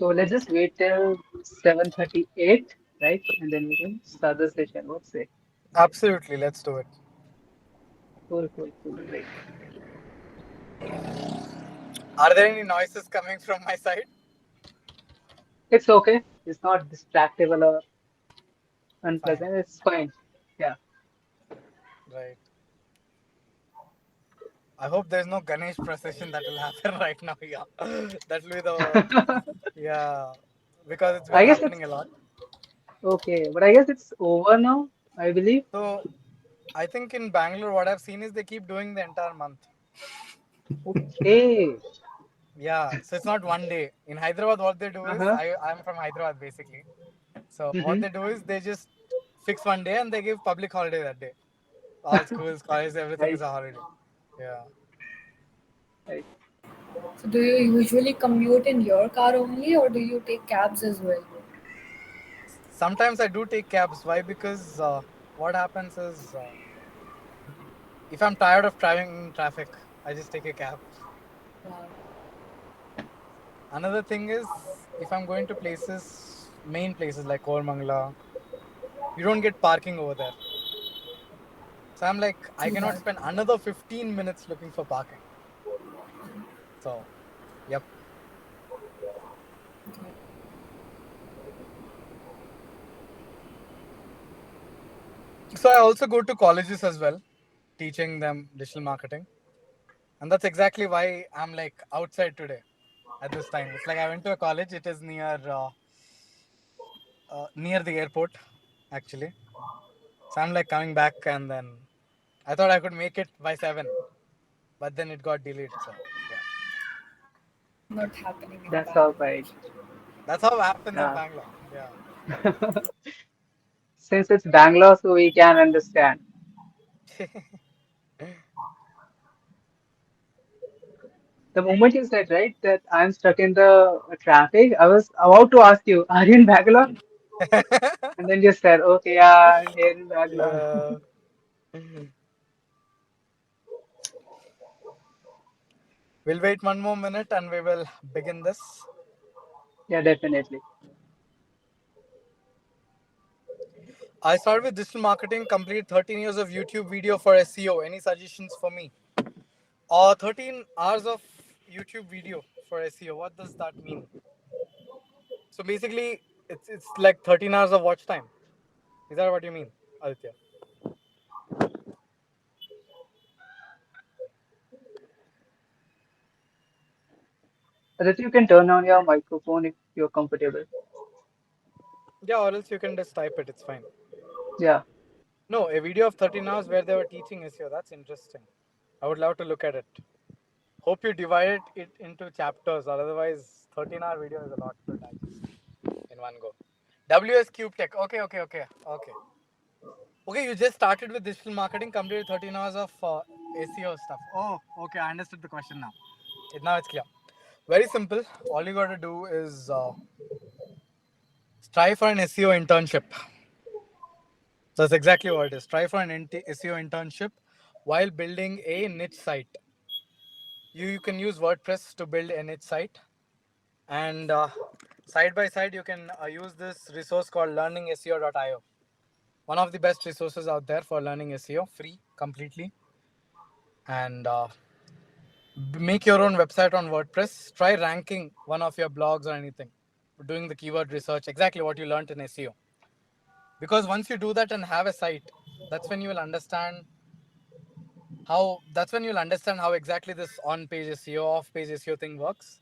So let's just wait till 7:38, right? And then we can start the session. What's it? Absolutely, let's do it. Cool, cool, cool. Great. Are there any noises coming from my side? It's okay. It's not distractible or Fine. unpleasant. It's fine. Yeah. Right. I hope there's no Ganesh procession that will happen right now. Yeah, that will be the yeah because it's been I guess it's happening a lot. okay, but I guess it's over now, I believe. So I think in Bangalore, what I've seen is they keep doing the entire month. Okay. Yeah, so it's not one day. In Hyderabad, what they do is Uh-huh. I'm from Hyderabad basically. So what Mm-hmm. they do is they just fix one day and they give public holiday that day. All schools, colleges, everything is a Nice. holiday. Yeah. Nice. So do you usually commute in your car only or do you take cabs as well? Sometimes I do take cabs. Why? Because what happens is if I'm tired of driving in traffic, I just take a cab. Wow. Another thing is if I'm going to places, main places like Kormangala, you don't get parking over there. So I'm like, I True cannot that. spend another 15 minutes looking for parking. So, yep. Okay. So I also go to colleges as well, teaching them digital marketing. And that's exactly why I'm like outside today at this time. It's like I went to a college. It is near the airport, actually. So I'm like coming back, and then I thought I could make it by 7, but then it got delayed. So yeah, Not happening in That's all Bangalore. right. that's how it happens in Yeah. Bangalore. Yeah. Since it's Bangalore, so we can understand. The moment you said, right, that I'm stuck in the traffic, I was about to ask you, are you in Bangalore? And then you said, okay, yeah, I'm here in Bangalore. Yeah. We'll wait one more minute and we will begin this. Yeah, definitely. I started with digital marketing, completed 13 years of YouTube video for SEO. Any suggestions for me? 13 hours of YouTube video for SEO. What does that mean? So basically, it's like 13 hours of watch time. Is that what you mean, Aditya? But you can turn on your microphone if you're comfortable. Yeah, or else you can just type it. It's fine. Yeah, No, a video of 13 hours where they were teaching SEO. That's interesting. I would love to look at it. Hope you divided it into chapters, or otherwise 13-hour video is a lot to digest in one go. WS Cube Tech. Okay. Okay, you just started with digital marketing, completed 13 hours of SEO stuff. Oh, okay, I understood the question now. Now it's clear. Very simple. All you got to do is strive for an SEO internship. That's exactly what it is. Try for an SEO internship while building a niche site. You can use WordPress to build a niche site, and side by side, you can use this resource called learningseo.io. One of the best resources out there for learning SEO, free completely. And make your own website on WordPress. Try ranking one of your blogs or anything, doing the keyword research, exactly what you learned in SEO. Because once you do that and have a site, that's when you will understand how exactly this on page SEO, off page SEO thing works.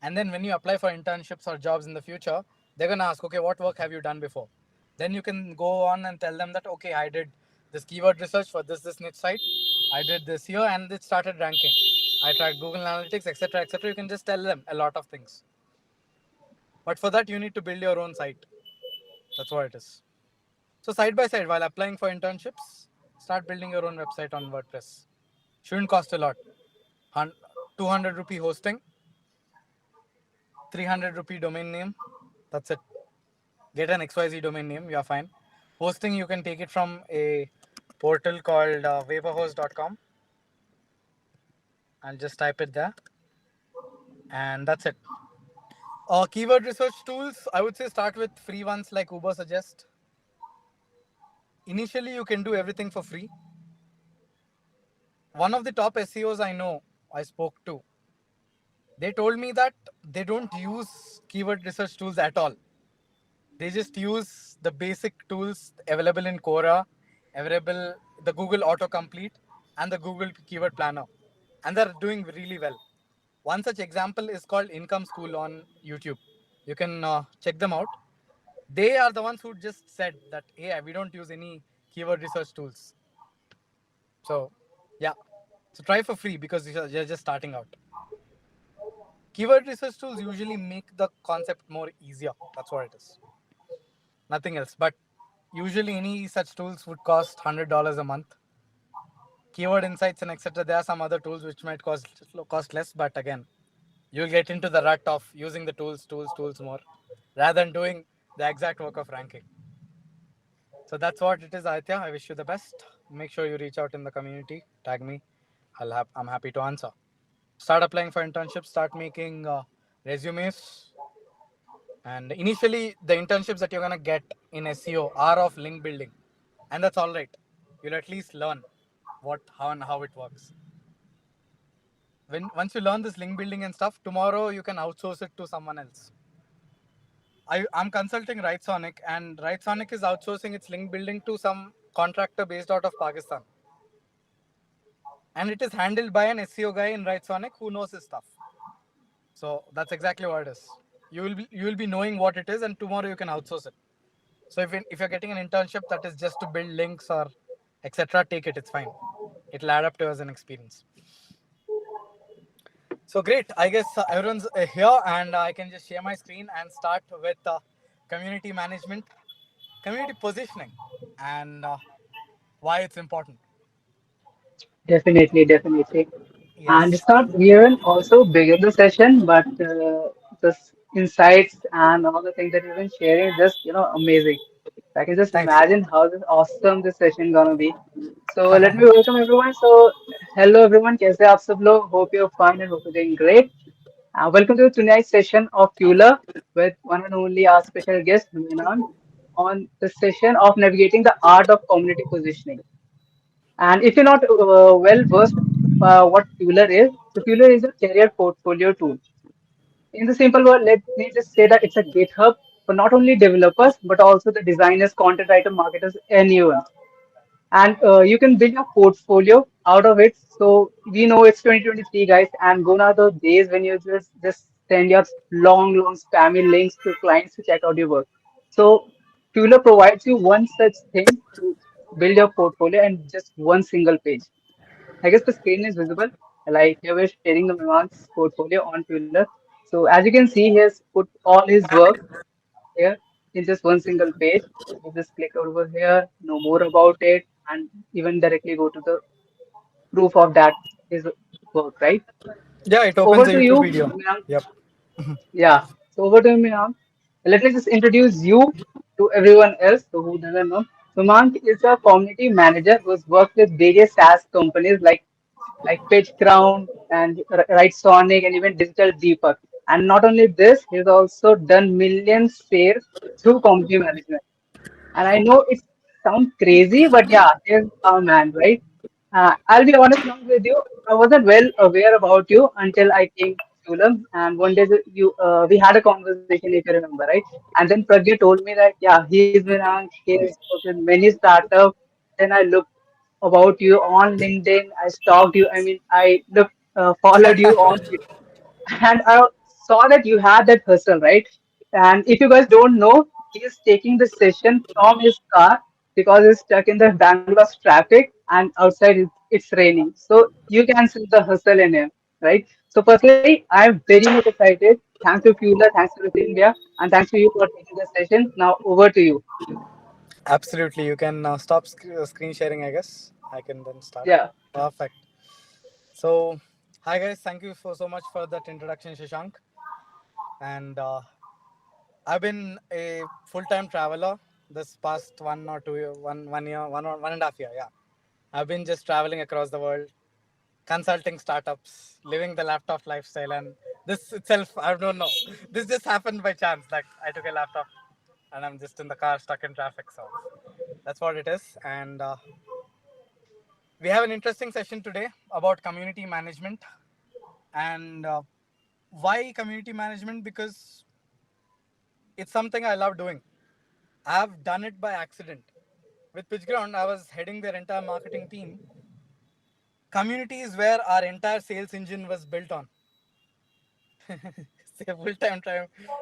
And then when you apply for internships or jobs in the future, they're gonna ask, okay, what work have you done before? Then you can go on and tell them that, okay, I did this keyword research for this niche site, I did this here, and it started ranking. I tried Google Analytics, etc., etc. You can just tell them a lot of things. But for that, you need to build your own site. That's what it is. So side by side, while applying for internships, start building your own website on WordPress. Shouldn't cost a lot. 200 rupee hosting, 300 rupee domain name. That's it. Get an XYZ domain name. You are fine. Hosting, you can take it from a portal called vaporhost.com and just type it there. And that's it. Keyword research tools, I would say start with free ones like Uber Suggest. Initially, you can do everything for free. One of the top SEOs I know, I spoke to, they told me that they don't use keyword research tools at all. They just use the basic tools available in Quora, available the Google autocomplete, and the Google keyword planner, and they're doing really well. One such example is called Income School on YouTube. You can check them out. They are the ones who just said that, hey, we don't use any keyword research tools. So, yeah. So try for free because you're just starting out. Keyword research tools usually make the concept more easier. That's what it is. Nothing else. But usually any such tools would cost $100 a month. Keyword insights and etc. There are some other tools which might cost less, but again, you'll get into the rut of using the tools more, rather than doing the exact work of ranking. So that's what it is, Aditya. I wish you the best. Make sure you reach out in the community. Tag me. I'm happy to answer. Start applying for internships. Start making resumes. And initially, the internships that you're gonna get in SEO are of link building, and that's all right. You'll at least learn how it works. When once you learn this link building and stuff, tomorrow you can outsource it to someone else. I'm consulting Rightsonic, and Rightsonic is outsourcing its link building to some contractor based out of Pakistan, and it is handled by an SEO guy in Rightsonic who knows his stuff. So that's exactly what it is. You will be knowing what it is, and tomorrow you can outsource it. So if you're getting an internship that is just to build links or etc., take it. It's fine. It'll add up to as an experience. So great. I guess everyone's here, and I can just share my screen and start with community management, community positioning, and why it's important. Definitely, definitely. And Yes. it's not, we haven't also begin the session, but the insights and all the things that you've been sharing is just, amazing. I can just Thanks. imagine how this awesome this session gonna be. So let me welcome everyone. So hello everyone, कैसे आप सब लोग? Hope you're fine and hope you're doing great. Welcome to tonight's session of Fueler with one and only our special guest, Meenank, on the session of navigating the art of community positioning. And if you're not well versed with what Fueler is, so Fueler is a career portfolio tool. In the simple word, let me just say that it's a GitHub for not only developers but also the designers, content writer, marketers, anyone. And you can build your portfolio out of it. So we know it's 2023, guys, and gone are the days when you just send your long spammy links to clients to check out your work. So Fueler provides you one such thing to build your portfolio and just one single page. I guess the screen is visible. Like here we're sharing the Memank's portfolio on Fueler. So as you can see, he has put all his work here in just one single page. You just click over here, know more about it, and even directly go to the proof of that his work, right? Yeah, it So opens over a to YouTube you, video. Mayank. Yep. Yeah. So over to you, Mayank. Let me just introduce you to everyone else who doesn't know. Mayank is a community manager who's worked with various SaaS companies like Pitch Crown and Right Sonic and even Digital Deepak. And not only this, he's also done millions sales through community management. And I know it sounds crazy, but yeah, here's our man, right? I'll be honest now with you. I wasn't well aware about you until I came to Sulam. And one day we had a conversation, if you remember, right? And then Pragya told me that, yeah, he's been on, he's worked with many startups. Then I looked about you on LinkedIn. I stalked you. I mean, I looked, followed you on and I saw that you had that hustle, right? And if you guys don't know, he is taking the session from his car because he's stuck in the Bangalore's traffic and outside it's raining. So you can see the hustle in him, right? So firstly, I'm very much excited. Thanks to Fueler, thanks to Ripple India, and thanks to you for taking the session. Now over to you. Absolutely. You can stop screen sharing, I guess. I can then start. Yeah. Perfect. So, hi guys. Thank you for so much for that introduction, Shashank. And I've been a full-time traveler this past 1 or 2 year, one year, 1.5 year. Yeah, I've been just traveling across the world, consulting startups, living the laptop lifestyle, and This itself, I don't know. This just happened by chance. Like I took a laptop, and I'm just in the car stuck in traffic. So that's what it is. And we have an interesting session today about community management. And why community management? Because it's something I love doing. I've done it by accident. With PitchGround, I was heading their entire marketing team. Community is where our entire sales engine was built on. Say full-time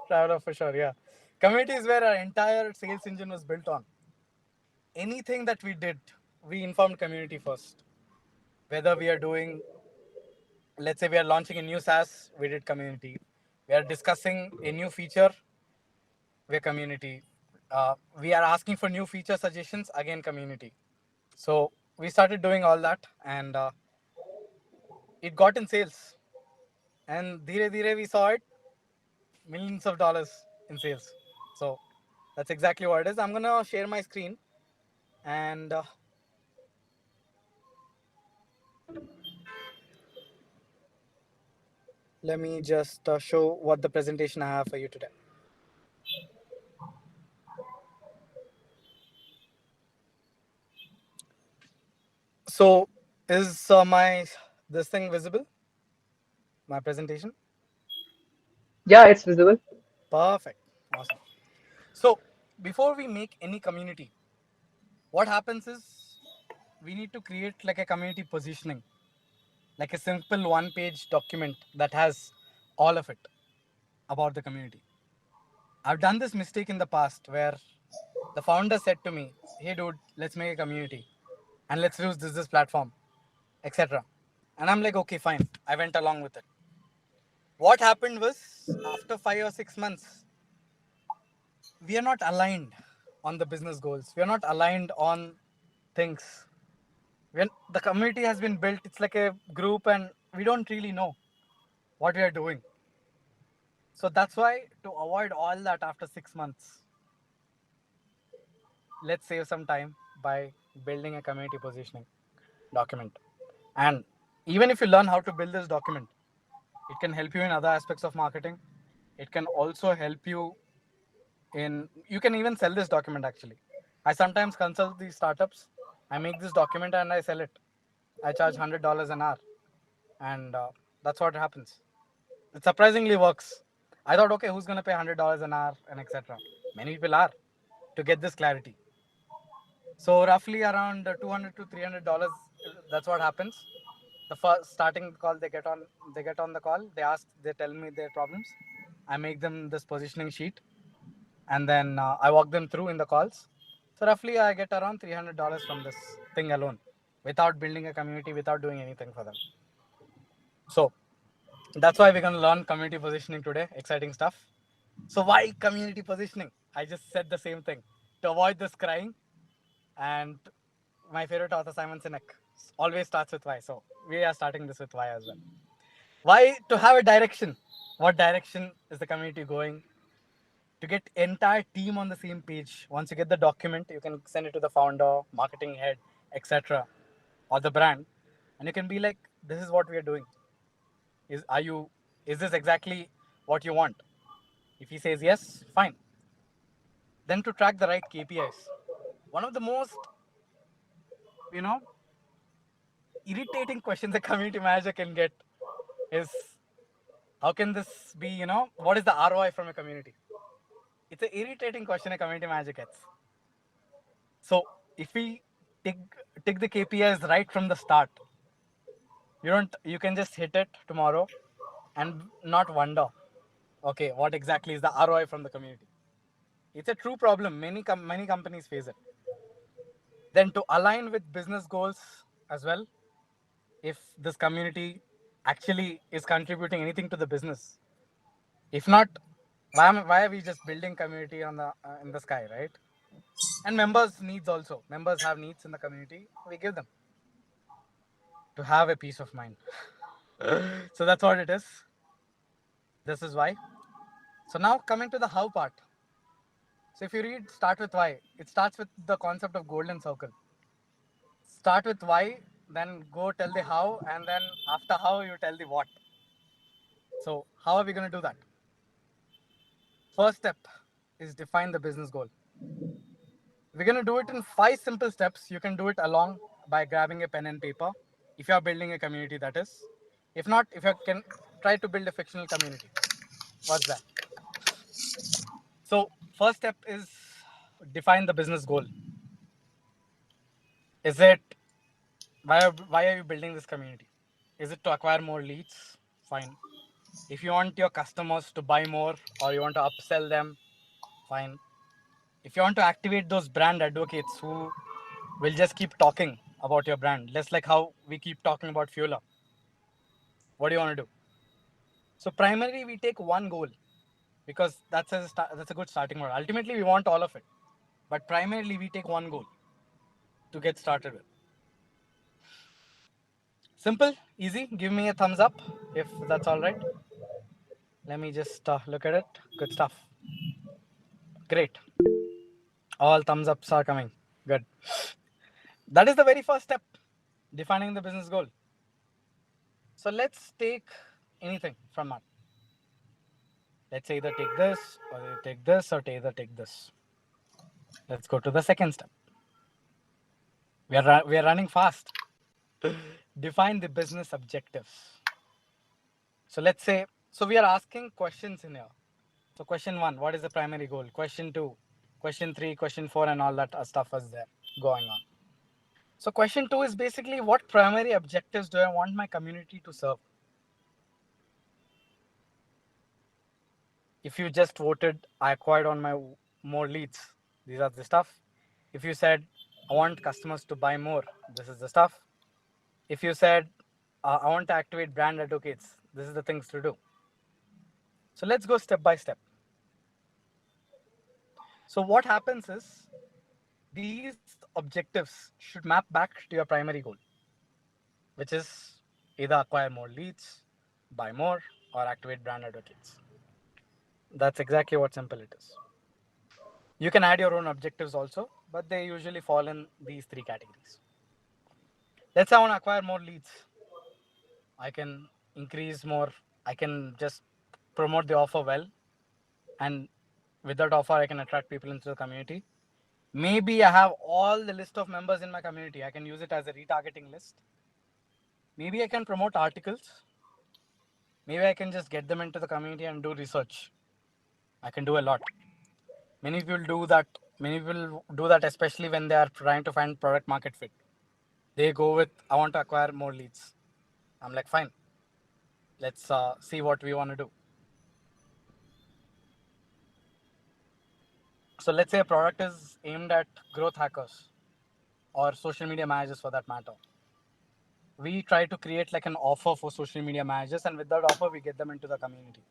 traveler for sure, yeah. Community is where our entire sales engine was built on. Anything that we did, we informed community first. Whether we are doing, let's say we are launching a new SaaS, we did community. We are discussing a new feature, we're community. We are asking for new feature suggestions, again community. So we started doing all that, and it got in sales. And dhire dhire we saw it, millions of dollars in sales. So that's exactly what it is. I'm gonna share my screen, and let me just show what the presentation I have for you today. So is my this thing visible? My presentation? Yeah, it's visible. Perfect. Awesome. So before we make any community, what happens is we need to create like a community positioning, like a simple one-page document that has all of it about the community. I've done this mistake in the past where the founder said to me, "Hey, dude, let's make a community and let's use this platform, etc." And I'm like, "Okay, fine." I went along with it. What happened was after 5 or 6 months, we are not aligned on the business goals. We are not aligned on things. When the community has been built, it's like a group, and we don't really know what we are doing. So that's why to avoid all that after 6 months, let's save some time by building a community positioning document. And even if you learn how to build this document, it can help you in other aspects of marketing. It can also help you in, you can even sell this document actually. I sometimes consult these startups. I make this document and I sell it. I charge $100 an hour, and that's what happens. It surprisingly works. I thought, okay, who's going to pay $100 an hour and etc. Many people are to get this clarity. So roughly around $200 to $300. That's what happens. The first starting call, they get on the call. They tell me their problems. I make them this positioning sheet, and then I walk them through in the calls. So roughly, I get around $300 from this thing alone, without building a community, without doing anything for them. So that's why we're gonna learn community positioning today. Exciting stuff. So why community positioning? I just said the same thing to avoid this crying. And my favorite author, Simon Sinek, always starts with why. So we are starting this with why as well. Why? To have a direction. What direction is the community going? To get entire team on the same page. Once you get the document, you can send it to the founder, marketing head, etc., or the brand, and you can be like, "This is what we are doing. Is this exactly what you want?" If he says yes, fine. Then to track the right KPIs. One of the most, you know, irritating questions a community manager can get is, how can this be, what is the ROI from a community? It's an irritating question a community manager gets. So if we take, take the KPIs right from the start, you can just hit it tomorrow and not wonder, okay, what exactly is the ROI from the community? It's a true problem. Many companies face it. Then to align with business goals as well, if this community actually is contributing anything to the business. If not, why are we just building community on the in the sky, right? And members needs also. Members have needs in the community. We give them to have a peace of mind. So that's what it is. This is why. So now coming to the how part. So if you read start with why, it starts with the concept of golden circle. Start with why, then go tell the how, and then after how you tell the what. So how are we going to do that? First step is define the business goal. We're going to do it in 5 simple steps. You can do it along by grabbing a pen and paper. If you are building a community, that is. If not, if you can try to build a fictional community. What's that? So first step is define the business goal. Is it why are you building this community? Is it to acquire more leads? Fine. If you want your customers to buy more or you want to upsell them, fine. If you want to activate those brand advocates who will just keep talking about your brand, just like how we keep talking about Fueler, what do you want to do? So primarily we take one goal because that's a good starting point. Ultimately we want all of it, but primarily we take one goal to get started with. Simple, easy. Give me a thumbs up if that's all right. Let me just look at it. Good stuff. Great. All thumbs ups are coming. Good. That is the very first step, defining the business goal. So let's take anything from that. Let's either take this, or take this, or either take this. Let's go to the second step. We are running fast. Define the business objectives. So let's say, so we are asking questions in here. So question 1, what is the primary goal? Question 2, question 3, question 4, and all that stuff is there going on. So question 2 is basically, what primary objectives do I want my community to serve? If you just voted, I acquired on my more leads, these are the stuff. If you said, I want customers to buy more, this is the stuff. If you said, I want to activate brand advocates, this is the things to do. So let's go step by step. So what happens is, these objectives should map back to your primary goal, which is either acquire more leads, buy more, or activate brand advocates. That's exactly what simple it is. You can add your own objectives also, but they usually fall in these 3 categories. Let's say I want to acquire more leads. I can increase more. I can just promote the offer well, and with that offer, I can attract people into the community. Maybe I have all the list of members in my community. I can use it as a retargeting list. Maybe I can promote articles. Maybe I can just get them into the community and do research. I can do a lot. Many people do that. Many people do that, especially when they are trying to find product market fit. They go with, I want to acquire more leads. I'm like, fine. Let's see what we want to do. So let's say a product is aimed at growth hackers or social media managers for that matter. We try to create like an offer for social media managers, and with that offer, we get them into the community.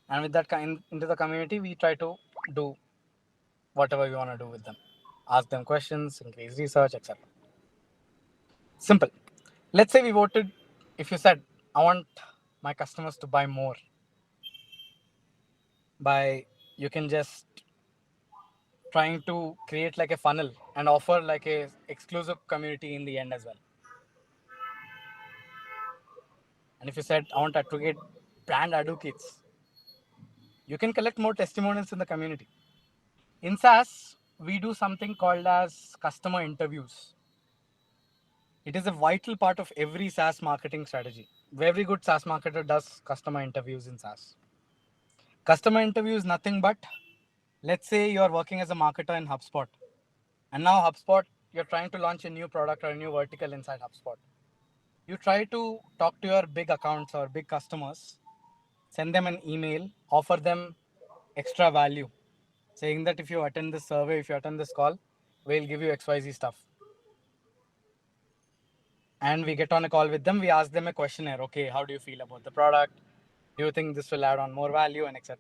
And with that into the community, we try to do whatever we want to do with them. Ask them questions, increase research, etc. Simple. Let's say we voted, if you said, I want my customers to buy more, by you can just trying to create like a funnel and offer like a exclusive community in the end as well. And if you said, I want to advocate brand advocates, you can collect more testimonials in the community. In SaaS, we do something called as customer interviews. It is a vital part of every SaaS marketing strategy. Every good SaaS marketer does customer interviews in SaaS. Customer interview is nothing but, let's say you're working as a marketer in HubSpot, and now HubSpot, you're trying to launch a new product or a new vertical inside HubSpot. You try to talk to your big accounts or big customers, send them an email, offer them extra value, saying that if you attend this survey, if you attend this call, we'll give you XYZ stuff. And we get on a call with them, we ask them a questionnaire. Okay, how do you feel about the product? Do you think this will add on more value, and etc.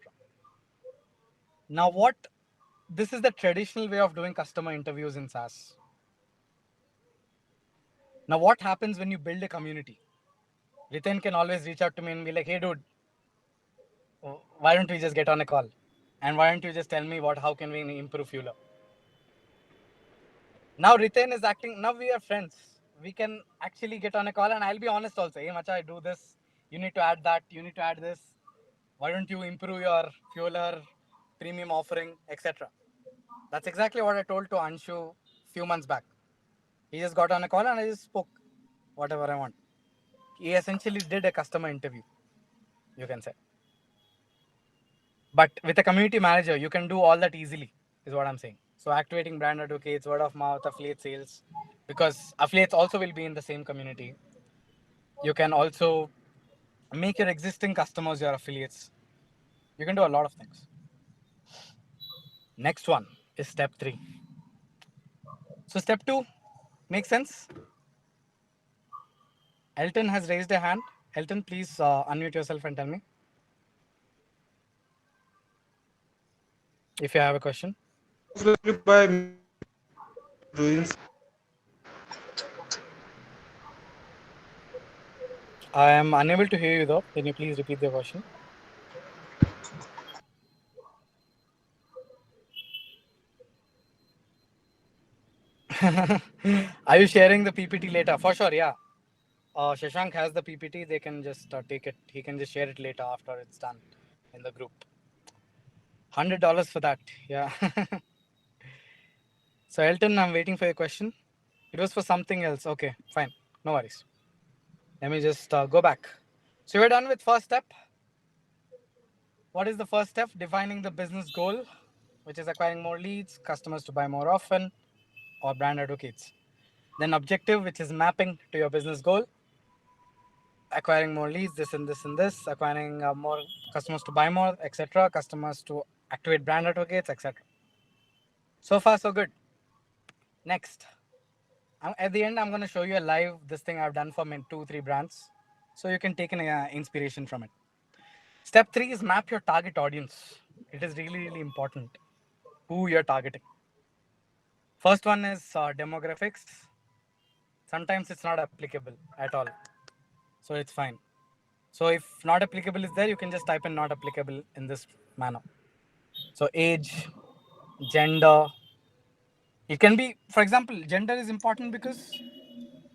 Now, this is the traditional way of doing customer interviews in SaaS. Now, what happens when you build a community? Riten can always reach out to me and be like, hey, dude, why don't we just get on a call? And why don't you just tell me how can we improve Fueler? Now Riten is acting, now we are friends. We can actually get on a call, and I'll be honest also. Hey, Macha, I do this. You need to add that. You need to add this. Why don't you improve your fueler premium offering, etc.? That's exactly what I told to Anshu few months back. He just got on a call and I just spoke whatever I want. He essentially did a customer interview, you can say. But with a community manager, you can do all that easily, is what I'm saying. So activating brand advocates, word of mouth, affiliate sales, because affiliates also will be in the same community. You can also make your existing customers your affiliates. You can do a lot of things. Next one is step 3. So step 2 makes sense. Elton has raised a hand. Elton, please unmute yourself and tell me if you have a question. Mostly by doing I am unable to hear you though. Can you please repeat the question? Are you sharing the PPT later? For sure, yeah. Shashank has the PPT. They can just take it. He can just share it later after it's done in the group. $100 for that. Yeah. So Elton, I'm waiting for your question. It was for something else. Okay, fine. No worries. Let me just go back. So we're done with first step. What is the first step? Defining the business goal, which is acquiring more leads, customers to buy more often, or brand advocates. Then objective, which is mapping to your business goal, acquiring more leads, this and this and this, acquiring more customers to buy more, etc. Customers to activate brand advocates, etc. So far, so good. Next, at the end, I'm going to show you a live this thing I've done for 2, 3 brands, so you can take an inspiration from it. Step 3 is map your target audience. It is really, really important who you're targeting. First one is demographics. Sometimes it's not applicable at all, so it's fine. So if not applicable is there, you can just type in not applicable in this manner. So age, gender. It can be, for example, gender is important because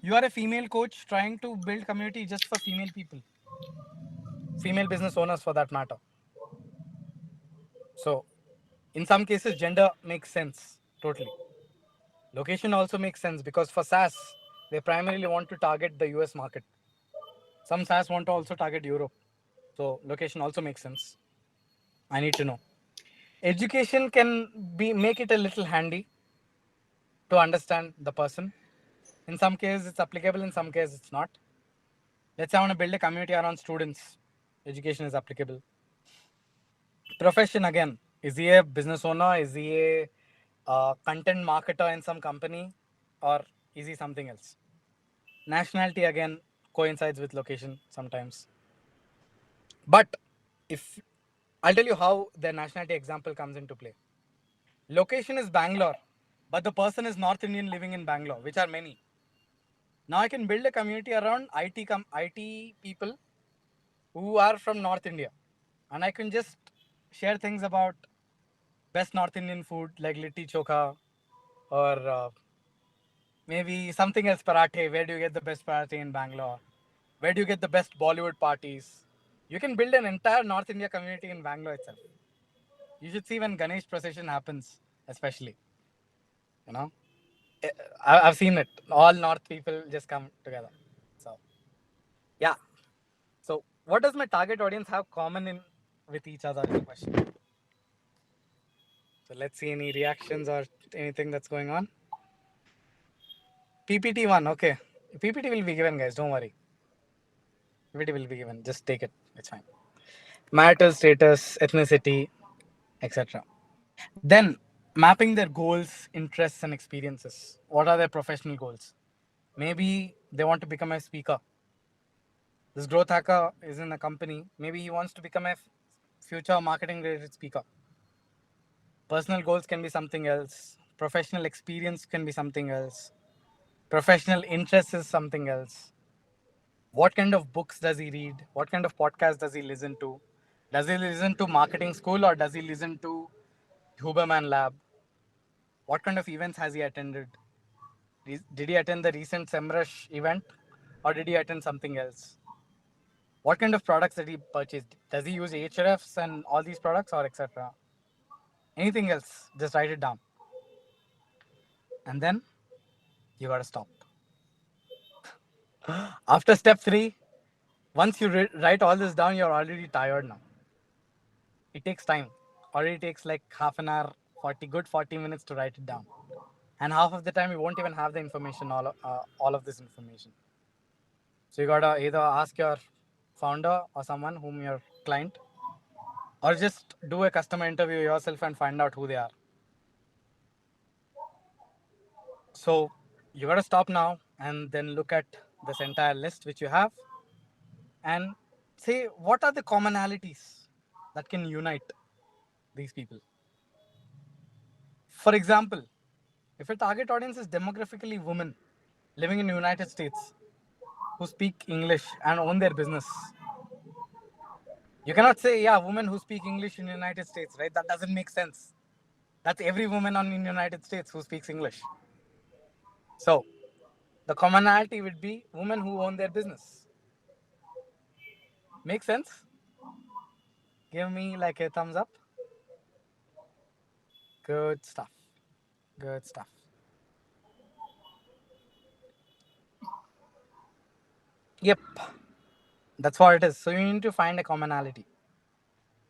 you are a female coach trying to build community just for female people, female business owners for that matter. So in some cases, gender makes sense totally. Location also makes sense because for SaaS, they primarily want to target the US market. Some SaaS want to also target Europe. So location also makes sense. I need to know. Education can be make it a little handy to understand the person. In some cases, it's applicable. In some cases, it's not. Let's say I want to build a community around students. Education is applicable. Profession again. Is he a business owner? Is he a content marketer in some company? Or is he something else? Nationality again coincides with location sometimes. But if I'll tell you how the nationality example comes into play. Location is Bangalore, but the person is North Indian living in Bangalore, which are many. Now I can build a community around IT people who are from North India, and I can just share things about best North Indian food like litti chokha or maybe something else parathe. Where do you get the best parathe in Bangalore? Where do you get the best Bollywood parties? You can build an entire North India community in Bangalore itself. You should see when Ganesh procession happens, especially. You know, I've seen it. All North people just come together. So yeah. So what does my target audience have common in with each other? Is the question. So let's see any reactions or anything that's going on. PPT one, okay. PPT will be given, guys. Don't worry. PPT will be given. Just take it. It's fine. Marital status, ethnicity, etc. Then mapping their goals, interests, and experiences. What are their professional goals? Maybe they want to become a speaker. This growth hacker is in a company. Maybe he wants to become a future marketing related speaker. Personal goals can be something else. Professional experience can be something else. Professional interest is something else. What kind of books does he read? What kind of podcast does he listen to? Does he listen to marketing school or does he listen to Huberman Lab? What kind of events has he attended? Did he attend the recent SEMrush event or did he attend something else? What kind of products did he purchase? Does he use HRFs and all these products or etc.? Anything else? Just write it down. And then you gotta stop. After step 3, once you write all this down, you're already tired now. It takes time. Already takes like half an hour, 40 minutes to write it down. And half of the time you won't even have the information, all of this information. So you gotta either ask your founder or someone whom your client, or just do a customer interview yourself and find out who they are. So you gotta stop now and then look at this entire list which you have and say what are the commonalities that can unite these people. For example, if your target audience is demographically women living in the United States who speak English and own their business, you cannot say, yeah, women who speak English in the United States, right? That doesn't make sense. That's every woman in the United States who speaks English. So the commonality would be women who own their business. Make sense? Give me like a thumbs up. Good stuff. Good stuff. Yep. That's what it is. So you need to find a commonality.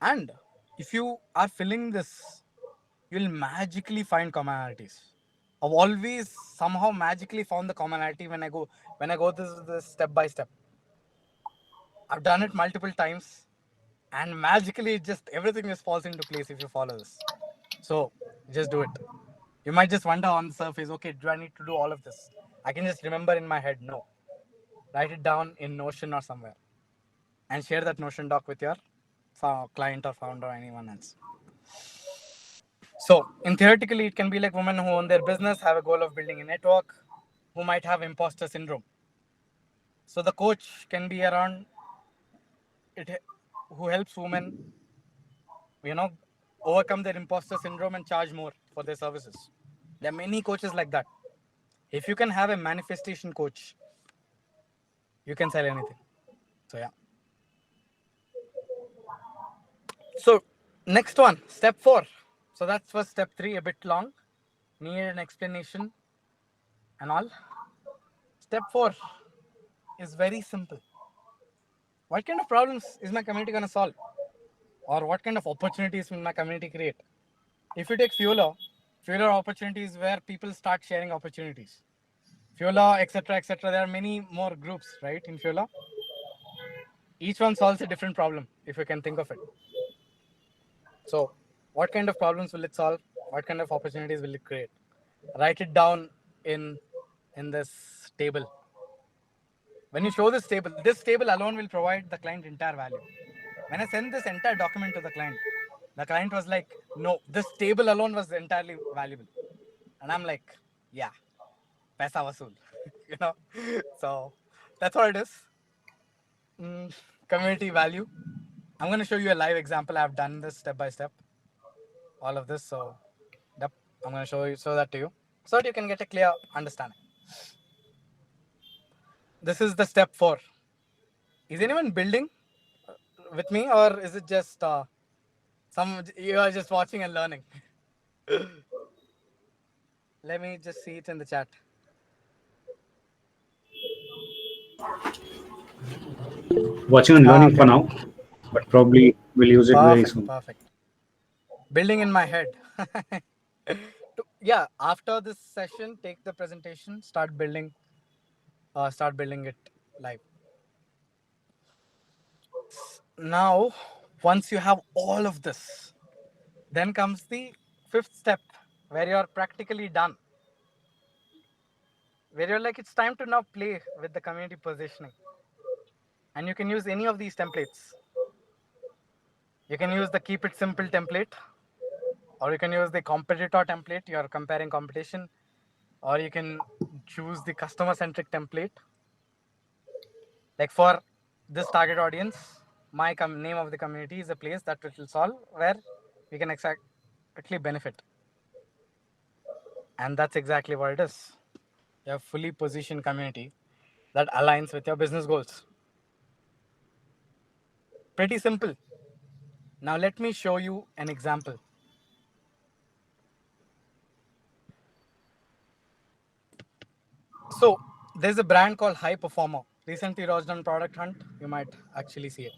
And if you are filling this, you'll magically find commonalities. I've always somehow magically found the commonality when I go this step by step. I've done it multiple times, and magically just everything just falls into place if you follow this. So just do it. You might just wonder on the surface, okay, do I need to do all of this? I can just remember in my head. No. Write it down in Notion or somewhere and share that Notion doc with your client or founder or anyone else. So, in theoretically, it can be like women who own their business, have a goal of building a network, who might have imposter syndrome. So, the coach can be around it, who helps women, you know, overcome their imposter syndrome and charge more for their services. There are many coaches like that. If you can have a manifestation coach, you can sell anything. So, yeah. So, next one, step 4. So, that's for step 3, a bit long. Need an explanation and all. Step 4 is very simple. What kind of problems is my community going to solve? Or what kind of opportunities will my community create? If you take Fueler opportunities where people start sharing opportunities. Fueler, etc., etc. There are many more groups, right, in Fueler. Each one solves a different problem, if you can think of it. So, what kind of problems will it solve? What kind of opportunities will it create? Write it down in this table. When you show this table alone will provide the client entire value. When I sent this entire document to the client was like, no, this table alone was entirely valuable. And I'm like, yeah, paisa vasool. you know. So that's what it is. Community value. I'm going to show you a live example. I've done this step by step. All of this. So yep, I'm going to show that to you so that you can get a clear understanding. This is the step 4. Is anyone building with me, or is it just some you are just watching and learning? Let me just see it in the chat. Watching and learning for Okay. now, but probably we'll use it very Perfect. soon. Perfect. Building in my head. Yeah. After this session, take the presentation, start building it live. Now, once you have all of this, then comes the 5th step where you're practically done. Where you're like, it's time to now play with the community positioning. And you can use any of these templates. You can use the keep it simple template, or you can use the competitor template. You're comparing competition, or you can choose the customer centric template. Like for this target audience, my name of the community is a place that it will solve where we can exactly benefit. And that's exactly what it is. You have fully positioned community that aligns with your business goals. Pretty simple. Now let me show you an example. So there's a brand called High Performer. Recently launched on Product Hunt. You might actually see it.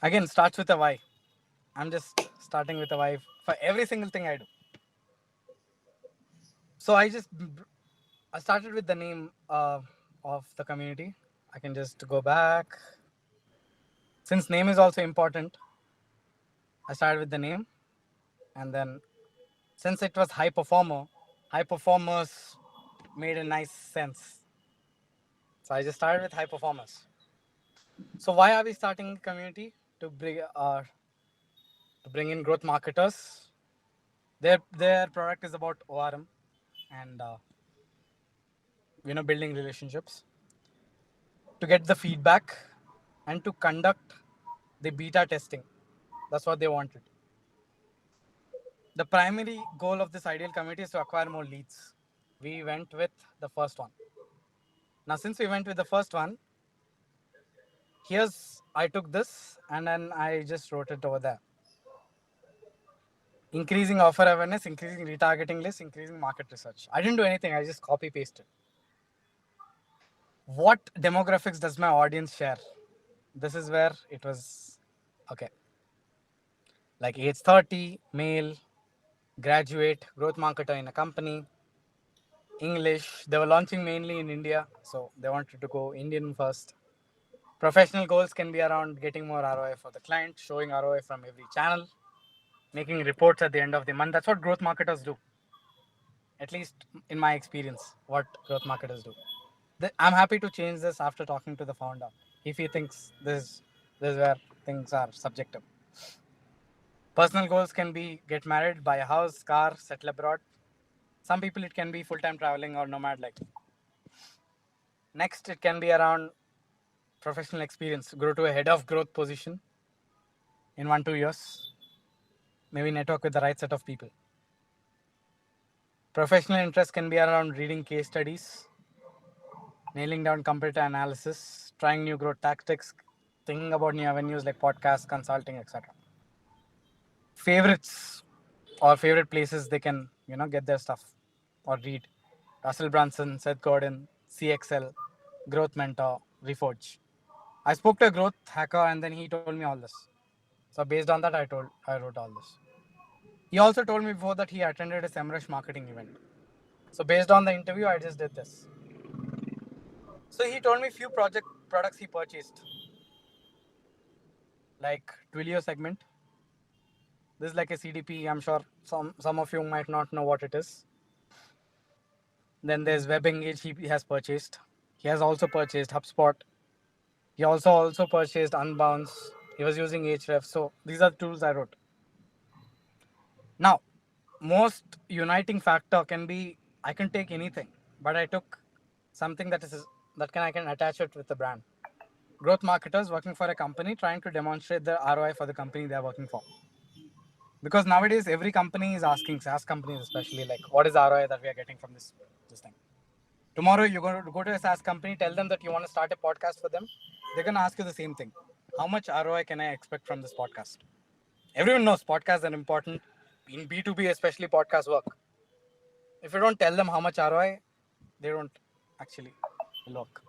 Again, starts with a Y. I'm just starting with a Y for every single thing I do. So I started with the name of the community. I can just go back. Since name is also important, I started with the name, and then since it was high performers made a nice sense. So I just started with high performers. So why are we starting the community? To bring in growth marketers. Their product is about ORM and building relationships, to get the feedback and to conduct the beta testing. That's what they wanted. The primary goal of this ideal community is to acquire more leads. We went with the first one. Now, since we went with the first one, here's I took this and then I just wrote it over there. Increasing offer awareness, increasing retargeting lists, increasing market research. I didn't do anything, I just copy pasted. What demographics does my audience share? This is where it was okay. Like age 30, male, graduate, growth marketer in a company, English. They were launching mainly in India, so they wanted to go Indian first. Professional goals can be around getting more ROI for the client, showing ROI from every channel, making reports at the end of the month. That's what growth marketers do. At least in my experience, what growth marketers do. I'm happy to change this after talking to the founder. If he thinks this is where things are subjective. Personal goals can be get married, buy a house, car, settle abroad. Some people it can be full-time traveling or nomad like. Next, it can be around professional experience. Grow to a head of growth position in 1-2 years. Maybe network with the right set of people. Professional interest can be around reading case studies, nailing down competitor analysis, trying new growth tactics, thinking about new avenues like podcasts, consulting, etc. Favorites or favorite places they can get their stuff or read: Russell Brunson, Seth Godin, CXL, Growth Mentor, Reforge. I spoke to a growth hacker and then he told me all this. So based on that, I wrote all this. He also told me before that he attended a SEMrush marketing event. So based on the interview, I just did this. So he told me few products he purchased, like Twilio segment. This is like a CDP. I'm sure some of you might not know what it is. Then there's Web Engage he has purchased. He has also purchased HubSpot. He also purchased Unbounce. He was using Href. So these are the tools I wrote. Now, most uniting factor can be I can take anything, but I took something I can attach it with the brand. Growth marketers working for a company trying to demonstrate the ROI for the company they are working for. Because nowadays every company is asking, SaaS companies especially, like what is ROI that we are getting from this thing. Tomorrow you're going to go to a SaaS company, tell them that you want to start a podcast for them. They're going to ask you the same thing. How much ROI can I expect from this podcast? Everyone knows podcasts are important. In B2B especially, podcasts work. If you don't tell them how much ROI, they don't actually look.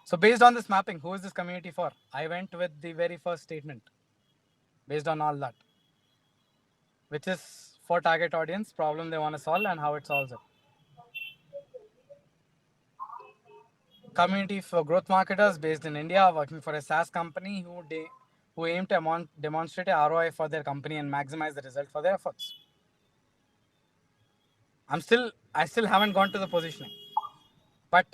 So based on this mapping, who is this community for? I went with the very first statement based on all that, which is for target audience, problem they want to solve and how it solves it. Community for growth marketers based in India working for a SaaS company who aim to demonstrate a ROI for their company and maximize the result for their efforts. I still haven't gone to the positioning, but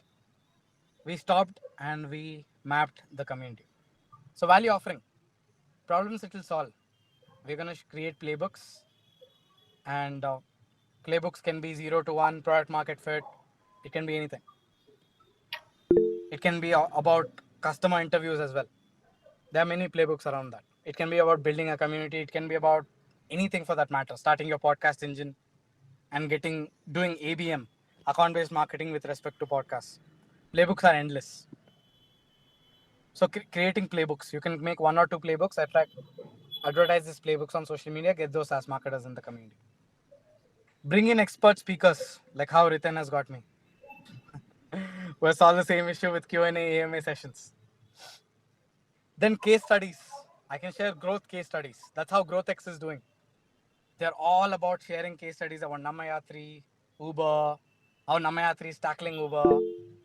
we stopped and we mapped the community. So value offering, problems it will solve. We're going to create playbooks, and playbooks can be 0 to 1 product market fit. It can be anything. It can be about customer interviews as well. There are many playbooks around that. It can be about building a community. It can be about anything for that matter. Starting your podcast engine and doing ABM, account-based marketing with respect to podcasts. Playbooks are endless. So creating playbooks, you can make one or two playbooks, attract, advertise these playbooks on social media, get those SaaS marketers in the community. Bring in expert speakers, like how Ritan has got me. We solve the same issue with Q&A, AMA sessions. Then case studies. I can share growth case studies. That's how GrowthX is doing. They're all about sharing case studies about Namayatri, Uber, how Namayatri is tackling Uber,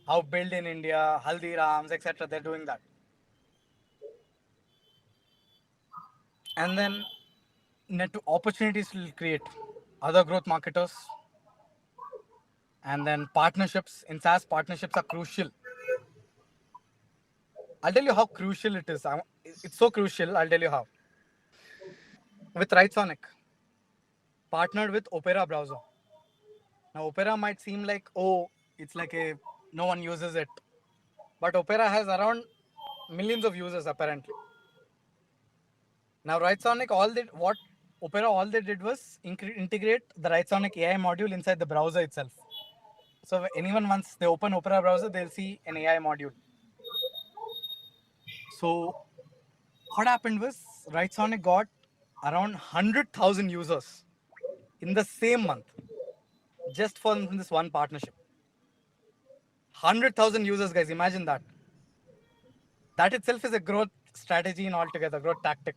how Build in India, Haldirams, etc. They're doing that. And then net opportunities will create other growth marketers. And then partnerships. In SaaS, partnerships are crucial. I'll tell you how crucial it is. It's so crucial. I'll tell you how. With Rightsonic, partnered with Opera browser. Now, Opera might seem like, oh, it's like a no one uses it. But Opera has around millions of users apparently. Now, Rightsonic, all they did was integrate the Rightsonic AI module inside the browser itself. So anyone once they open Opera browser, they'll see an AI module. So what happened was Rightsonic got around 100,000 users in the same month, just for this one partnership. 100,000 users, guys. Imagine that. That itself is a growth strategy in altogether, growth tactic.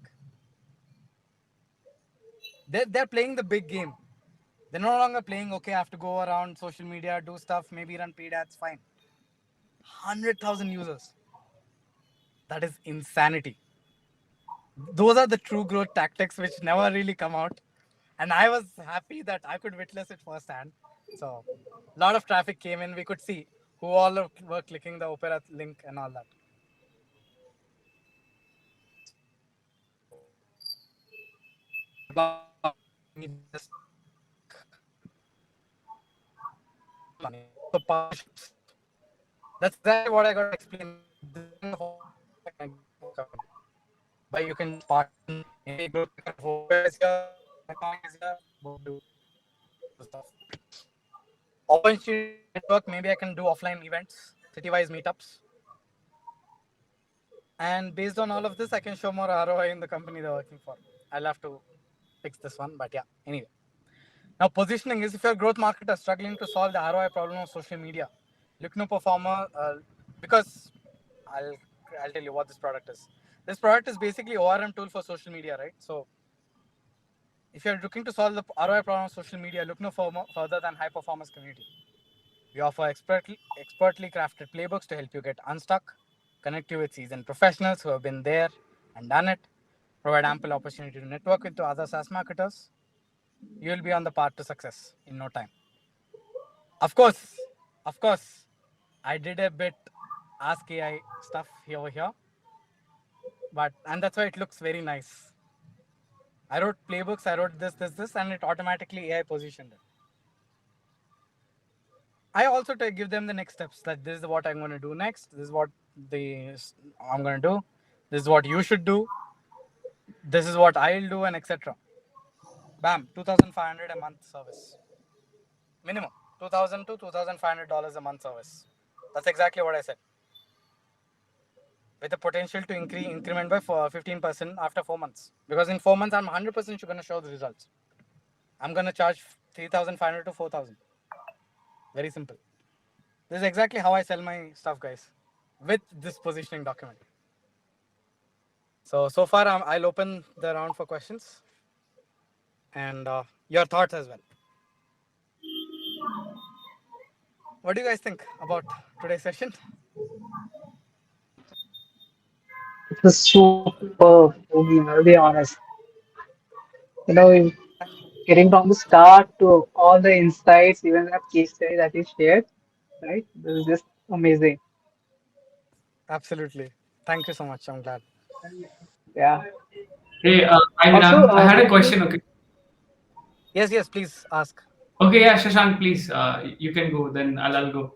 They're playing the big game. They're no longer playing, okay, I have to go around social media, do stuff, maybe run paid ads, fine. 100,000 users. That is insanity. Those are the true growth tactics which never really come out. And I was happy that I could witness it firsthand. So a lot of traffic came in. We could see who all were clicking the Opera link and all that. So partnerships. That's exactly what I got to explain. But you can just partner. Maybe growth of Opera is here, Iconic is here, both do stuff. Opportunity network. Maybe I can do offline events, city-wise meetups. And based on all of this, I can show more ROI in the company they're working for. I'll have to fix this one, but yeah, anyway. Now, positioning is if you're a growth marketer struggling to solve the ROI problem of social media, look no performer, because I'll, I'll tell you what this product is. This product is basically ORM tool for social media, right? So if you're looking to solve the ROI problem of social media, look no further than high performance community. We offer expertly crafted playbooks to help you get unstuck, connect you with seasoned professionals who have been there and done it, provide ample opportunity to network with other SaaS marketers. You will be on the path to success in no time. Of course, I did a bit Ask AI stuff over here, and that's why it looks very nice. I wrote playbooks, I wrote this, and it automatically AI positioned it. I also give them the next steps. That this is what I'm going to do next. This is what I'm going to do. This is what you should do. This is what I'll do, and etc. Bam, 2,500 a month service. Minimum $2,000 to $2,500 a month service. That's exactly what I said. With the potential to increment by 15% after 4 months. Because in 4 months, I'm 100% going to show the results. I'm going to charge 3,500 to 4,000. Very simple. This is exactly how I sell my stuff, guys, with this positioning document. So far, I'll open the round for questions and your thoughts as well. What do you guys think about today's session? It was superb, to be very honest. You know, getting from the start to all the insights, even that case study that you shared, right? This is just amazing. Absolutely. Thank you so much. I'm glad. Yeah. Hey, hi Also, Minang. I had a Minnu, question. Okay. Yes, please ask. Okay, yeah, Shashank, please. You can go. Then I'll go.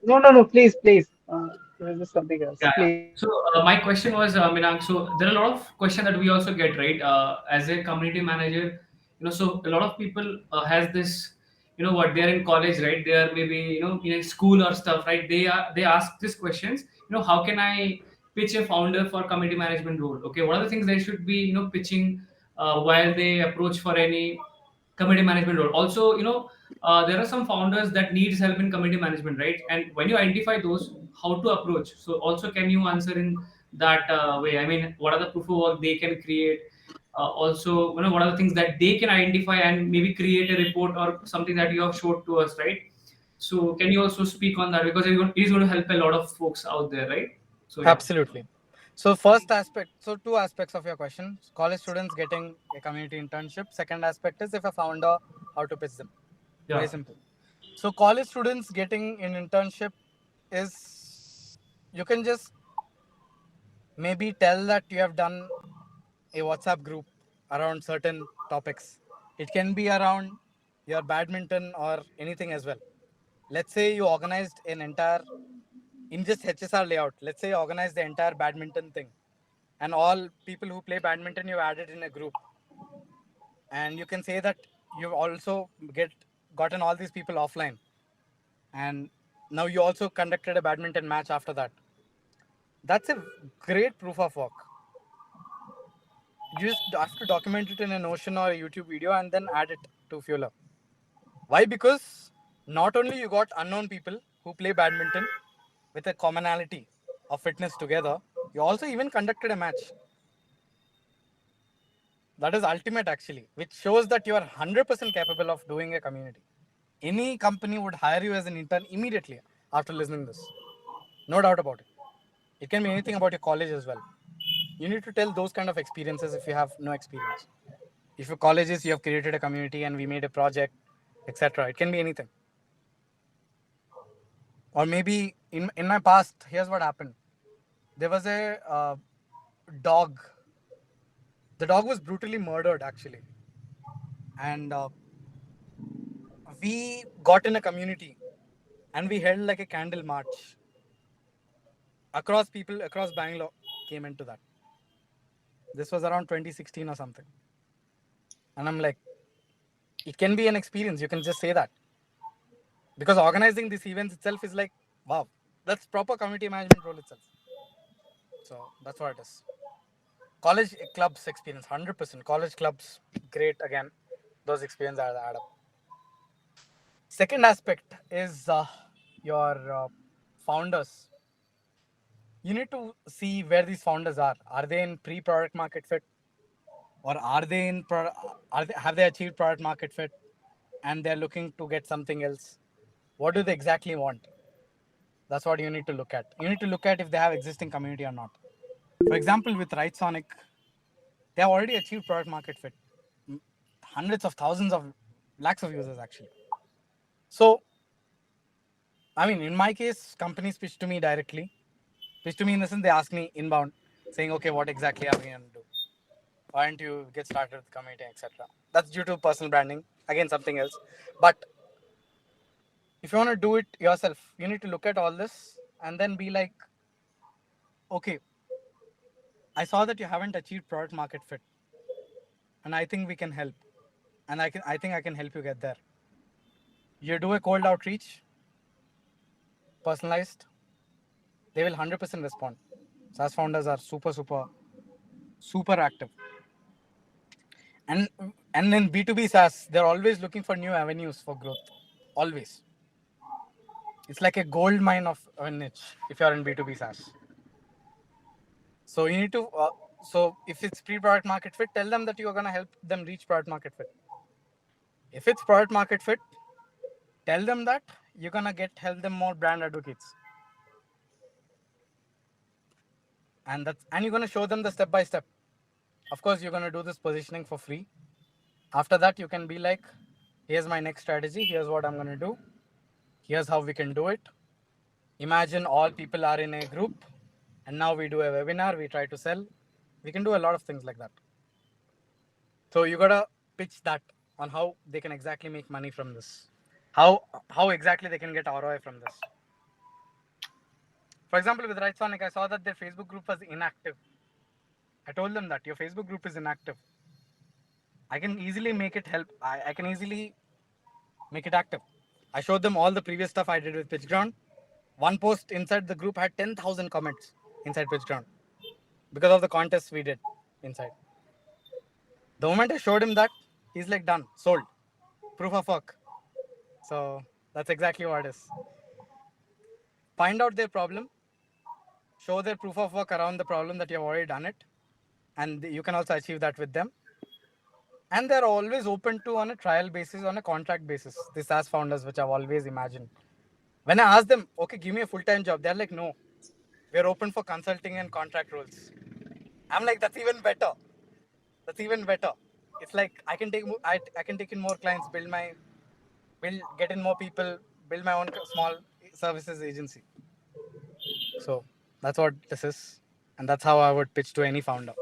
no, please, please. This is something else. Yeah, yeah. Please. So my question was, Minang. So there are a lot of questions that we also get, right? As a community manager, so a lot of people has this, what they're in college, right? They are maybe in a school or stuff, right? They ask these questions. How can I pitch a founder for community management role? Okay, what are the things they should be, pitching while they approach for any community management role? Also, there are some founders that needs help in community management, right? And when you identify those, how to approach? So also, can you answer in that way? I mean, what are the proof of work they can create? Also, what are the things that they can identify and maybe create a report or something that you have showed to us, right? So can you also speak on that, because it is going to help a lot of folks out there, right? So yeah. Absolutely. So first aspect, so two aspects of your question: college students getting a community internship. Second aspect is if a founder, how to pitch them. Very Yeah. simple. So college students getting an internship is, you can just maybe tell that you have done a WhatsApp group around certain topics. It can be around your badminton or anything as well. Let's say you organized an entire, in just HSR layout, let's say you organized the entire badminton thing, and all people who play badminton you added in a group, and you can say that you've also gotten all these people offline, and now you also conducted a badminton match after that. That's a great proof of work. You just have to document it in a Notion or a YouTube video and then add it to Fueler. Why? Because not only you got unknown people who play badminton with a commonality of fitness together, you also even conducted a match. That is ultimate actually, which shows that you are 100% capable of doing a community. Any company would hire you as an intern immediately after listening this. No doubt about it. It can be anything about your college as well. You need to tell those kind of experiences if you have no experience. If your college is you have created a community and we made a project, etc. It can be anything. Or maybe in my past, here's what happened. There was a dog. The dog was brutally murdered actually, and we got in a community, and we held like a candle march across people across Bangalore came into that. This was around 2016 or something, and I'm like, it can be an experience. You can just say that, because organizing these events itself is like, wow, that's proper community management role itself. So that's what it is. College clubs experience, 100%. College clubs, great again. Those experiences add up. Second aspect is your founders. You need to see where these founders are. Are they in pre-product market fit, or are they in have they achieved product market fit, and they're looking to get something else? What do they exactly want? That's what you need to look at. You need to look at if they have existing community or not. For example, with Right Sonic, they have already achieved product market fit. Hundreds of thousands of lakhs of users actually. So, I mean, in my case, companies pitch to me directly. Pitch to me in the sense they ask me inbound, saying, okay, what exactly are we going to do? Why don't you get started with the community, etc. That's due to personal branding. Again, something else. But if you want to do it yourself, you need to look at all this and then be like, okay, I saw that you haven't achieved product market fit, and I think we can help. And I think I can help you get there. You do a cold outreach, personalized, they will 100% respond. SaaS founders are super active. And in B2B SaaS, they're always looking for new avenues for growth. Always. It's like a gold mine of a niche if you're in B2B SaaS. So you need to, so if it's pre-product market fit, tell them that you're going to help them reach product market fit. If it's product market fit, tell them that you're going to help them more brand advocates. And you're going to show them the step by step. Of course, you're going to do this positioning for free. After that, you can be like, here's my next strategy. Here's what I'm going to do. Here's how we can do it. Imagine all people are in a group, and now we do a webinar. We try to sell. We can do a lot of things like that. So you got to pitch that on how they can exactly make money from this. How exactly they can get ROI from this. For example, with Right Sonic, I saw that their Facebook group was inactive. I told them that your Facebook group is inactive. I can easily make it help. I can easily make it active. I showed them all the previous stuff I did with PitchGround. One post inside the group had 10,000 comments. inside pitch ground because of the contest we did inside. The moment I showed him that, he's like, done, sold, proof of work. So that's exactly what it is. Find out their problem, show their proof of work around the problem that you have already done it, and you can also achieve that with them. And they're always open to on a trial basis, on a contract basis. The SaaS founders, which I've always imagined. When I ask them, okay, give me a full-time job, they're like, no, we're open for consulting and contract roles. I'm like, that's even better. That's even better. It's like I can take in more clients, get in more people, build my own small services agency. So that's what this is, and that's how I would pitch to any founder.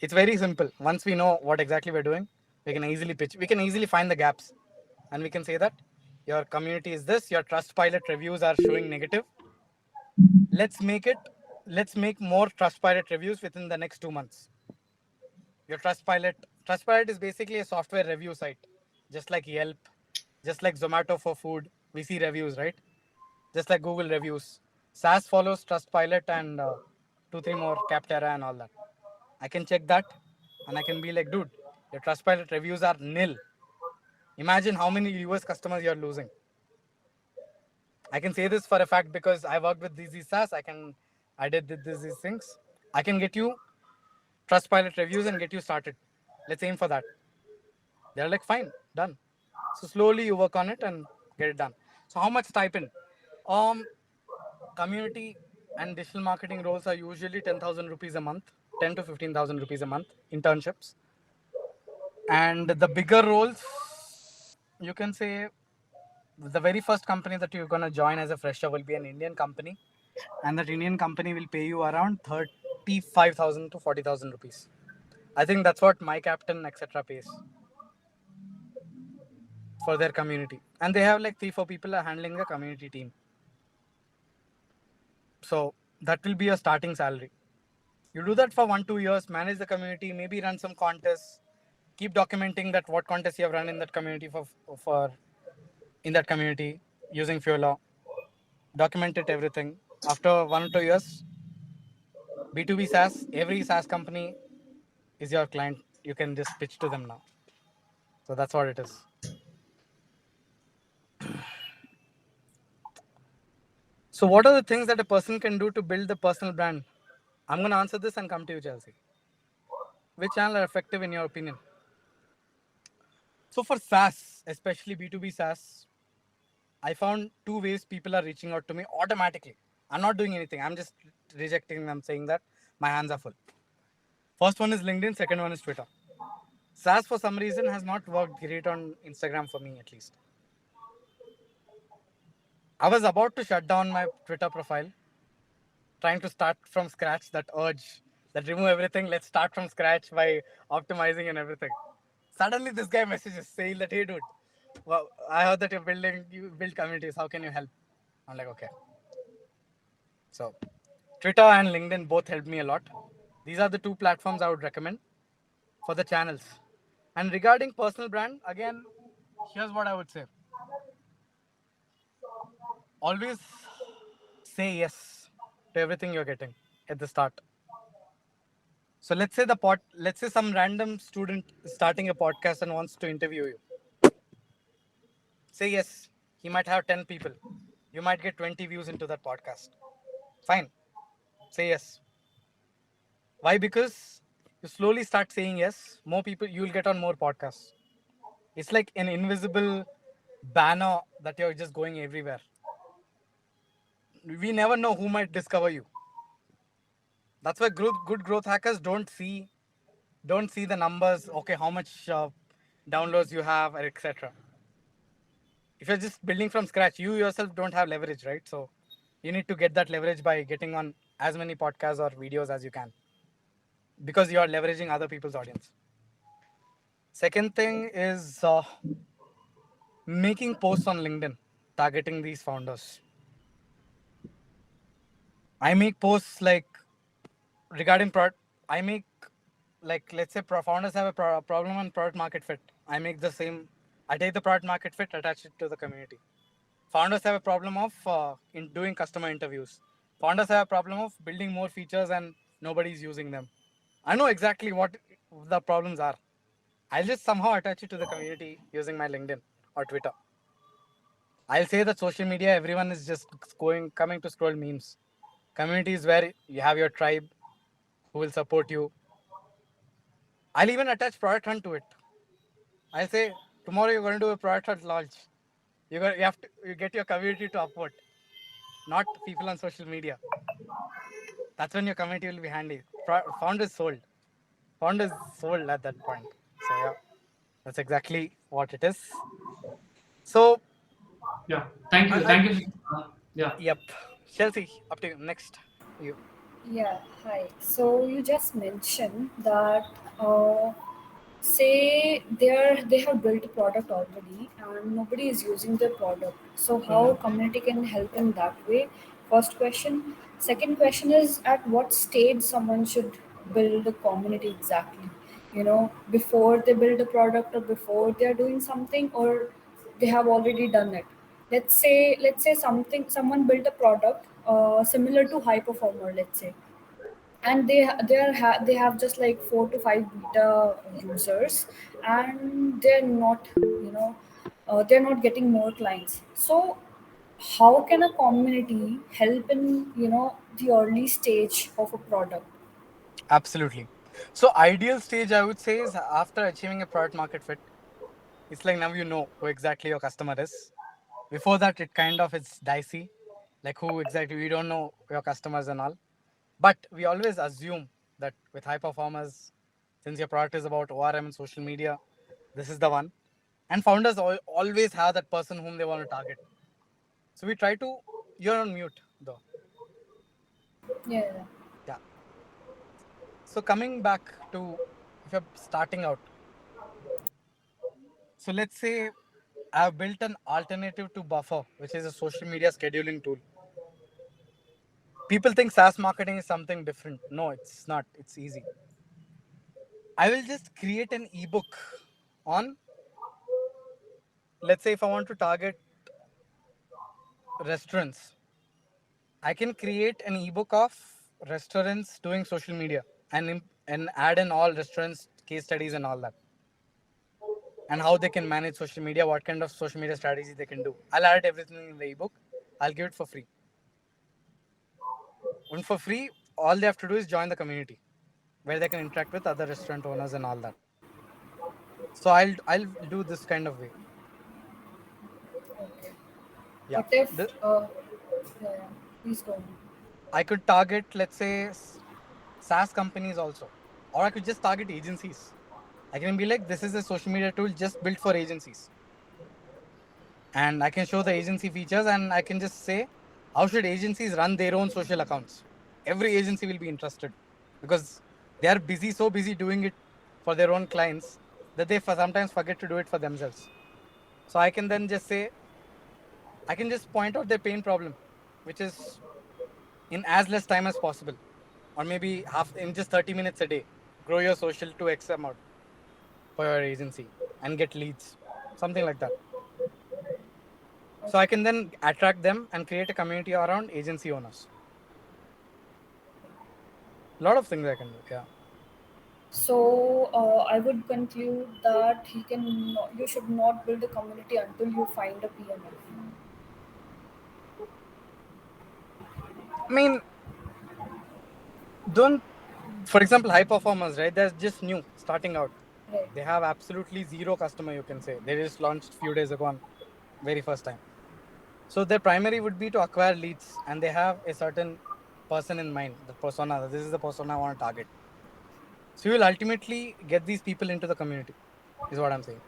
It's very simple. Once we know what exactly we're doing, we can easily pitch. We can easily find the gaps, and we can say that your community is this. Your Trustpilot reviews are showing negative. Let's make it. Let's make more Trustpilot reviews within the next 2 months. Your Trustpilot is basically a software review site, just like Yelp, just like Zomato for food. We see reviews, right? Just like Google reviews. SaaS follows Trustpilot and two, three more, Capterra and all that. I can check that and I can be like, dude, your Trustpilot reviews are nil. Imagine how many US customers you're losing. I can say this for a fact because I worked with these SaaS. I did these things. I can get you Trustpilot reviews and get you started. Let's aim for that. They're like, fine, done. So slowly you work on it and get it done. So how much stipend? Community and digital marketing roles are usually 10,000 rupees a month, 10 to 15,000 rupees a month internships. And the bigger roles, you can say the very first company that you're going to join as a fresher will be an Indian company. And that Indian company will pay you around 35,000 to 40,000 rupees. I think that's what my captain, etc. pays for their community. And they have like 3-4 people are handling the community team. So that will be your starting salary. You do that for 1-2 years, manage the community, maybe run some contests, keep documenting that what contests you have run in that community for in that community using Fueler. Document it everything. After 1 or 2 years, B2B SaaS, every SaaS company is your client. You can just pitch to them now. So that's what it is. So what are the things that a person can do to build the personal brand? I'm going to answer this and come to you, Chelsea. Which channel are effective in your opinion? So for SaaS, especially B2B SaaS, I found 2 ways people are reaching out to me automatically. I'm not doing anything. I'm just rejecting them, saying that my hands are full. First one is LinkedIn. Second one is Twitter. SaaS for some reason has not worked great on Instagram for me, at least. I was about to shut down my Twitter profile, trying to start from scratch, that urge, that remove everything, let's start from scratch by optimizing and everything. Suddenly this guy messages saying that, hey dude, well, I heard that you build communities, how can you help? I'm like, okay. So Twitter and LinkedIn both helped me a lot. These are the 2 platforms I would recommend for the channels. And regarding personal brand, again, here's what I would say. Always say yes to everything you're getting at the start. So let's say some random student is starting a podcast and wants to interview you. Say yes. He might have 10 people. You might get 20 views into that podcast. Fine. Say yes. Why? Because you slowly start saying yes, more people, you will get on more podcasts. It's like an invisible banner that you're just going everywhere. We never know who might discover you. That's why good growth hackers don't see the numbers. Okay, how much downloads you have, etc. If you're just building from scratch, you yourself don't have leverage, right? So you need to get that leverage by getting on as many podcasts or videos as you can, because you are leveraging other people's audience. Second thing is making posts on LinkedIn, targeting these founders. I make posts like regarding product. I make, like, let's say founders have a problem on product market fit. I make the same. I take the product market fit, attach it to the community. Founders have a problem of in doing customer interviews. Founders have a problem of building more features and nobody's using them. I know exactly what the problems are. I'll just somehow attach it to the community using my LinkedIn or Twitter. I'll say that social media, everyone is just coming to scroll memes. Community is where you have your tribe who will support you. I'll even attach product hunt to it. I'll say tomorrow you're going to do a product hunt launch. You have to you get your community to upvote, not people on social media. That's when your community will be handy. Found is sold. Found is sold at that point. So yeah, that's exactly what it is. So Yeah. Thank you. I Thank you. Yeah. yep. Chelsea, up to you. Next, you. Yeah, hi. So you just mentioned that say they have built a product already and nobody is using their product. So how Mhm. community can help in that way? First question. Second question is at what stage someone should build a community exactly? You know, before they build a product or before they are doing something or they have already done it. Let's say someone built a product similar to high performer, let's say, and they have just like 4 to 5 beta users, and they're not getting more clients. So how can a community help in the early stage of a product? Absolutely. So ideal stage I would say is after achieving a product market fit. It's like now you know who exactly your customer is. Before that, it kind of is dicey, like who exactly we don't know your customers and all. But we always assume that with high performers, since your product is about ORM and social media, this is the one. And founders always have that person whom they want to target. So we try to. You're on mute though. Yeah. Yeah. So coming back to if you're starting out, so let's say I've built an alternative to Buffer, which is a social media scheduling tool. People think SaaS marketing is something different. No, it's not. It's easy. I will just create an ebook on, let's say, if I want to target restaurants, I can create an ebook of restaurants doing social media and add in all restaurants case studies and all that, and how they can manage social media, what kind of social media strategy they can do. I'll add everything in the ebook. I'll give it for free. And for free, all they have to do is join the community where they can interact with other restaurant owners and all that. So I'll do this kind of way. Okay. Yeah. What if The, yeah, please go on. I could target, let's say, SaaS companies also, or I could just target agencies. I can be like, this is a social media tool just built for agencies, and I can show the agency features, and I can just say, how should agencies run their own social accounts? Every agency will be interested because they are busy, so busy doing it for their own clients that they sometimes forget to do it for themselves. So I can then just say, I can just point out their pain problem, which is in as less time as possible, or maybe half in just 30 minutes a day. Grow your social to X amount for your agency and get leads, something like that. So I can then attract them and create a community around agency owners. A lot of things I can do. Yeah. So I would conclude that you should not build a community until you find a PMF. I mean, don't, for example, high performers, right? They're just new, starting out. Right. They have absolutely zero customer, you can say. They just launched few days ago on very first time. So their primary would be to acquire leads, and they have a certain person in mind, the persona. This is the persona I want to target. So you will ultimately get these people into the community, is what I'm saying.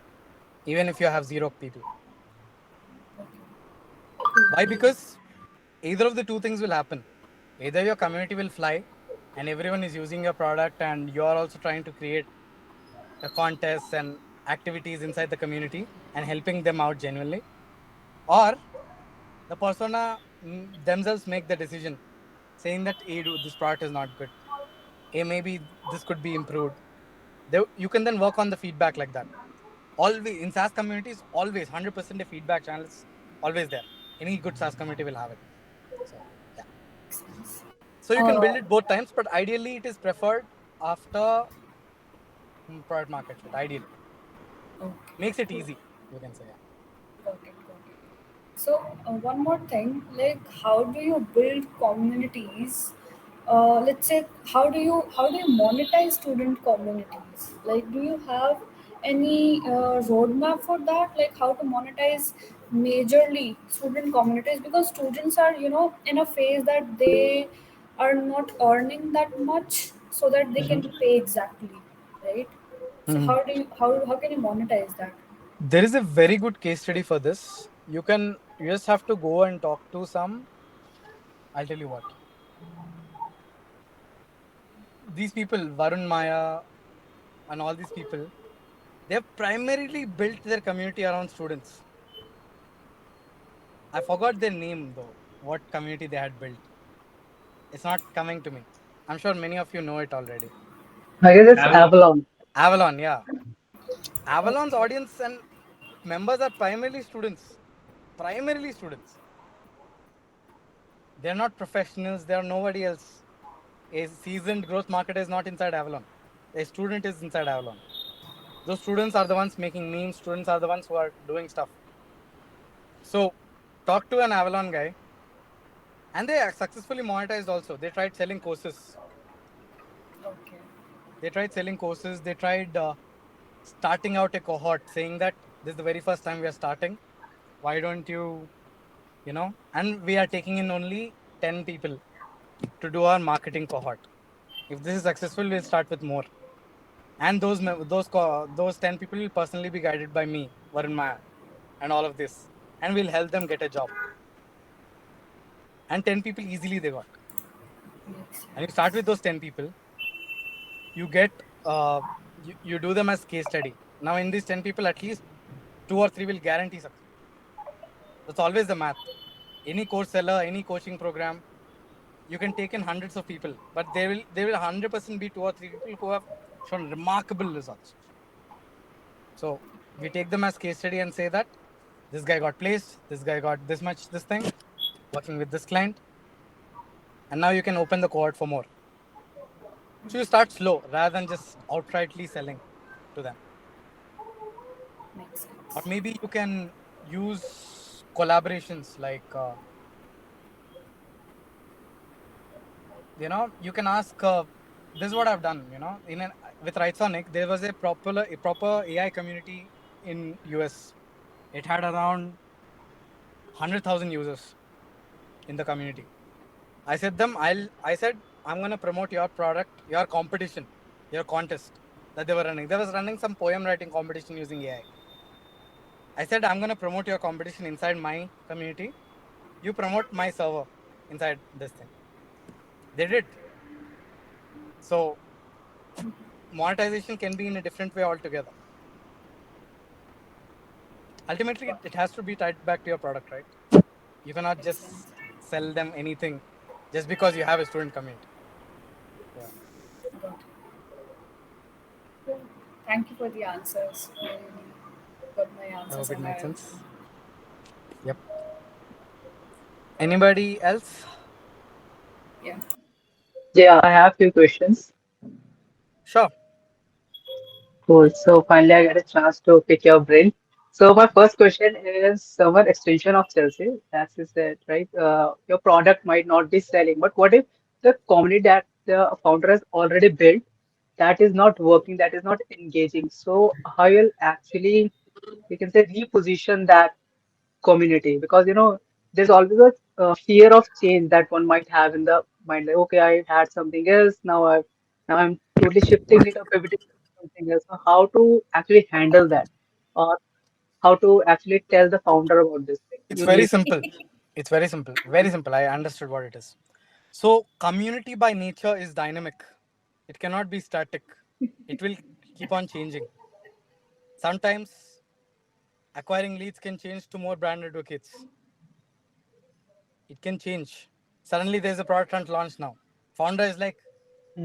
Even if you have zero people. Why? Because either of the two things will happen. Either your community will fly and everyone is using your product and you are also trying to create a contests and activities inside the community and helping them out genuinely. Or the persona themselves make the decision saying that, hey, dude, this product is not good. Hey, maybe this could be improved. You can then work on the feedback like that. Always in SaaS communities, always 100% the feedback channel is always there. Any good SaaS community will have it. So yeah. So you can build Uh, it both times, but ideally it is preferred after product market fit. Ideally, okay, makes it cool. easy. You can say, yeah. Got it, got it. So, one more thing, like how do you build communities? Let's say, how do you monetize student communities? Like, do you have any roadmap for that? Like, how to monetize majorly student communities, because students are, in a phase that they are not earning that much, so that they can Hmm. pay exactly, right? So, Hmm. how can you monetize that? There is a very good case study for this. You just have to go and talk to some. I'll tell you what. These people, Varun Maya and all these people, they have primarily built their community around students. I forgot their name though. What community they had built? It's not coming to me. I'm sure many of you know it already. I guess it's Avalon. Avalon. Avalon, yeah. Avalon's Okay. audience and members are primarily students. Primarily students. They're not professionals. They're nobody else. A seasoned growth marketer is not inside Avalon. A student is inside Avalon. Those students are the ones making memes. Students are the ones who are doing stuff. So, talk to an Avalon guy, and they are successfully monetized. Also, they tried selling courses. Okay. They tried selling courses. They tried starting out a cohort, saying that this is the very first time we are starting. Why don't you, and we are taking in only 10 people to do our marketing cohort. If this is successful, we'll start with more. And those 10 people will personally be guided by me, Varun Maya, and all of this, and we'll help them get a job. And 10 people easily they got. Makes And you start sense. with those 10 people, you get you do them as case study. Now in these 10 people, at least two or three will guarantee success. That's always the math. Any course seller, any coaching program, you can take in hundreds of people, but they will 100% be two or three people who have shown remarkable results. So we take them as case study and say that this guy got placed, this guy got this much, this thing, working with this client, and now you can open the cohort for more. So you start slow rather than just outrightly selling to them. Makes Or sense. maybe you can use collaborations like, you can ask, this is what I've done, with Rightsonic, there was a proper AI community in US. It had around 100,000 users in the community. I said I'm gonna promote your product, your competition, your contest that they were running. They was running some poem writing competition using AI. I said I'm gonna promote your competition inside my community. You promote my server inside this thing. They did. So monetization can be in a different way altogether. Ultimately, it has to be tied back to your product, right? You cannot Makes just sense. sell them anything just because you have a student community. Yeah, Got it. Cool. Thank you for the answers. I really got my I answers hope it and makes I. sense. Yep. Anybody else? Yeah. Yeah, I have few questions. Sure. Cool. So finally, I get a chance to pick your brain. So my first question is summer extension of Chelsea. That's is it, right? Your product might not be selling, but what if the community that the founder has already built that is not working, that is not engaging? So how you'll actually, you can say, reposition that community, because there's always a fear of change that one might have in the mind, like, okay, I had something else, now I'm totally shifting it or pivoting to something else. So how to actually handle that, or how to actually tell the founder about this thing? It's You very need to. simple. It's very simple. Very simple. I understood what it is. So, community by nature is dynamic. It cannot be static. It will keep on changing. Sometimes acquiring leads can change to more brand advocates. It can change. Suddenly there's a product hunt launch now. Founder is like,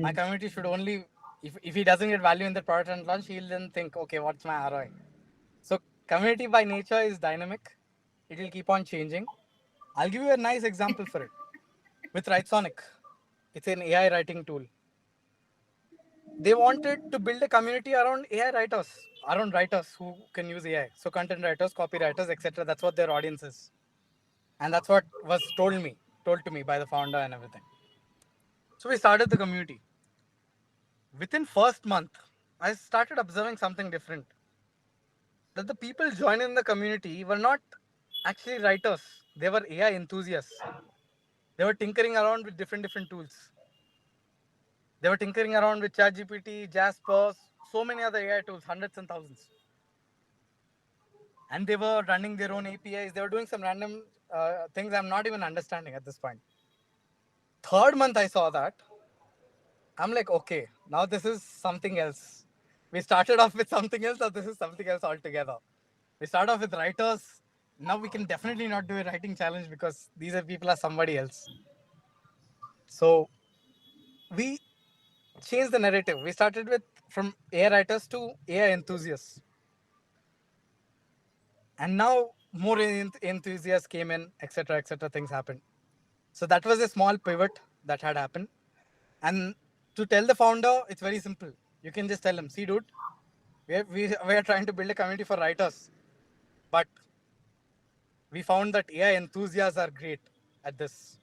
my Hmm. community should only, if he doesn't get value in the product hunt launch, he'll then think, okay, what's my ROI? So community by nature is dynamic. It will keep on changing. I'll give you a nice example for it with Rightsonic. It's an AI writing tool. They wanted to build a community around AI writers, around writers who can use AI. So content writers, copywriters, etc. That's what their audience is, and that's what was told to me by the founder and everything. So we started the community. Within first month, I started observing something different. That the people joining the community were not actually writers; they were AI enthusiasts. They were tinkering around with different tools. They were tinkering around with ChatGPT, Jasper, so many other AI tools, hundreds and thousands. And they were running their own APIs. They were doing some random things I'm not even understanding at this point. Third month I saw that. I'm like, okay, now this is something else. We started off with something else, or this is something else altogether. We start off with writers. Now we can definitely not do a writing challenge because these are people are somebody else. So we changed the narrative. We started with from AI writers to AI enthusiasts. And now more enthusiasts came in, etc. Things happened. So that was a small pivot that had happened. And to tell the founder, it's very simple. You can just tell him, see, dude, we are trying to build a community for writers, but we found that AI enthusiasts are great at this.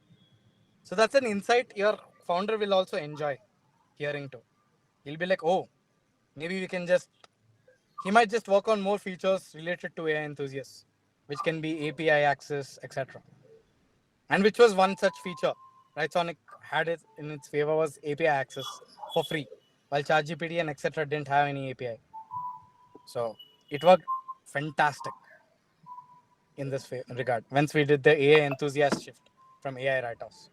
So that's an insight your founder will also enjoy hearing to. He'll be like, oh, maybe we can just, he might just work on more features related to AI enthusiasts, which can be API access, etc. And which was one such feature. Right, Sonic had it in its favor was API access for free, while ChatGPT and etc. didn't have any API. So it worked fantastic in this regard. Once we did the AI enthusiast shift from AI writers.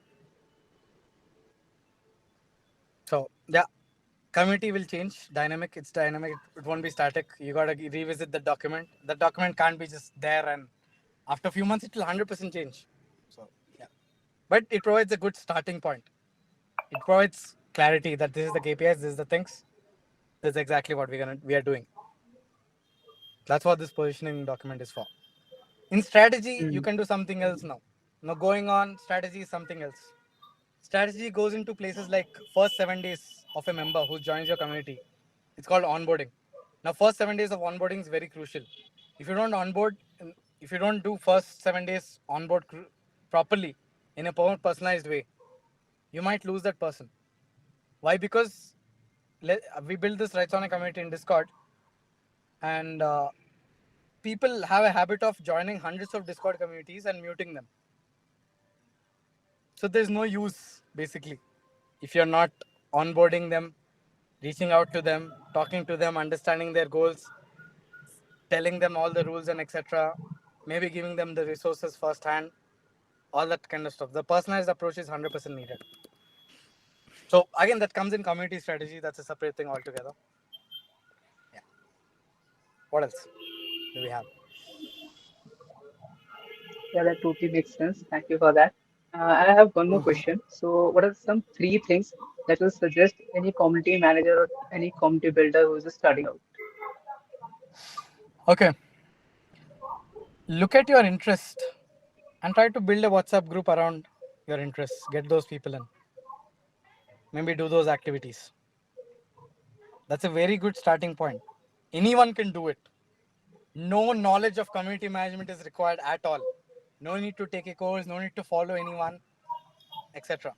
So yeah, community will change. Dynamic. It's dynamic. It won't be static. You gotta revisit the document. The document can't be just there and after a few months it will 100% change. So yeah, but it provides a good starting point. It provides clarity that this is the KPIs, this is the things, this is exactly what we are doing. That's what this positioning document is for. In strategy, you Mm. can do something else now. Now going on, strategy is something else. Strategy goes into places like first 7 days of a member who joins your community. It's called onboarding. Now, first 7 days of onboarding is very crucial. If you don't onboard, if you don't do first 7 days onboard properly in a personalized way, you might lose that person. Why? Because we build this rights on a community in Discord, and people have a habit of joining hundreds of Discord communities and muting them. So there's no use basically if you're not onboarding them, reaching out to them, talking to them, understanding their goals, telling them all the rules and etc. Maybe giving them the resources firsthand, all that kind of stuff. The personalized approach is 100% needed. So again, that comes in community strategy. That's a separate thing altogether. Yeah. What else do we have? Yeah, that totally makes sense. Thank you for that. And I have one more question. So, what are some three things that will suggest any community manager or any community builder who is just starting out? Okay. Look at your interest and try to build a WhatsApp group around your interests. Get those people in. Maybe do those activities. That's a very good starting point. Anyone can do it. No knowledge of community management is required at all. No need to take a course, no need to follow anyone, etc.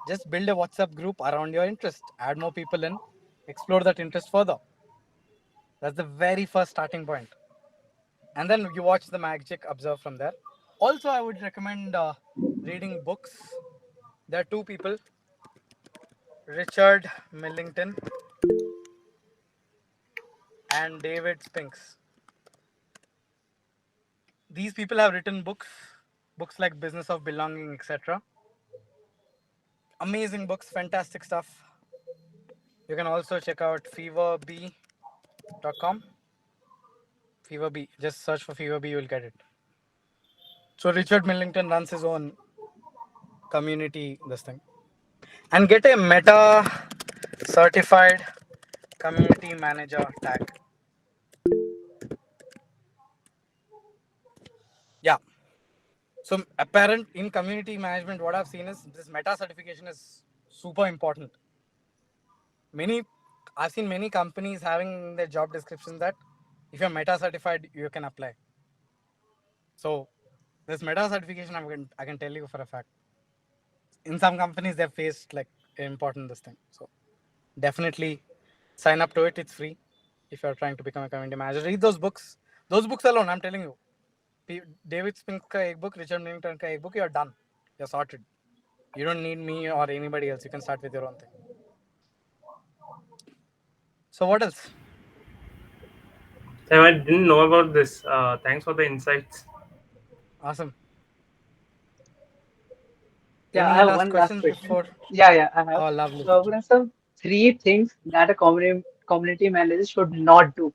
Just build a WhatsApp group around your interest. Add more people in, explore that interest further. That's the very first starting point. And then you watch the magic, observe from there. Also, I would recommend reading books. There are two people, Richard Millington and David Spinks. These people have written books like Business of Belonging, etc. Amazing books, fantastic stuff. You can also check out feverbee.com. Feverbee, just search for Feverbee, you will get it. So Richard Millington runs his own community, this thing. And get a Meta certified community manager tag. Yeah. So apparent in community management, what I've seen is this meta certification is super important. Many I've seen many companies having in their job descriptions that if you're meta certified, you can apply. So this meta certification, I can tell you for a fact. In some companies, they've faced like important this thing. So definitely sign up to it. It's free if you're trying to become a community manager. Read those books. Those books alone, I'm telling you. David Spink ka ek book, Richard Millington ka ek book, you're done. You're sorted. You don't need me or anybody else. You can start with your own thing. So what else? I didn't know about this. Thanks for the insights. Awesome. Yeah, I Any have last one last questions question. before? Yeah, I have. Oh, lovely. So, what are some three things that a community manager should not do?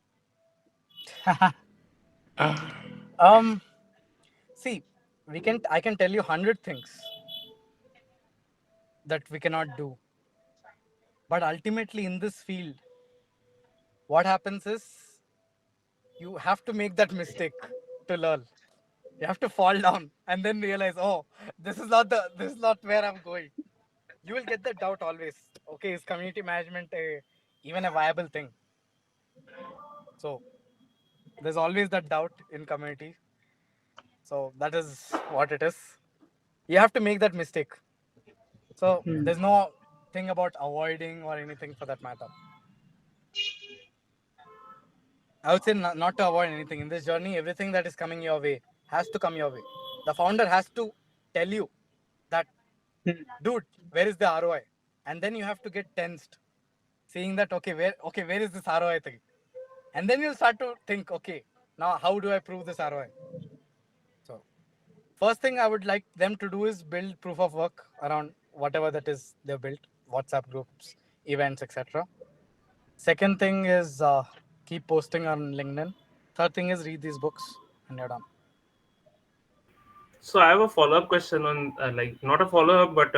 Um, See, I can tell you 100 things that we cannot do. But ultimately in this field, what happens is you have to make that mistake to learn. You have to fall down and then realize, oh, this is not where I'm going. You will get that doubt always. Okay, is community management even a viable thing? So there's always that doubt in community. So that is what it is. You have to make that mistake. So Hmm. there's no thing about avoiding or anything for that matter. I would say not to avoid anything in this journey. Everything that is coming your way has to come your way. The founder has to tell you that, Hmm. dude, where is the ROI? And then you have to get tensed, seeing that where is this ROI thing? And then you'll start to think, okay, now how do I prove this ROI? So first thing I would like them to do is build proof of work around whatever that is they've built, WhatsApp groups, events, etc. Second thing is keep posting on LinkedIn. Third thing is read these books, and you're done. So I have a follow up question on like not a follow up, but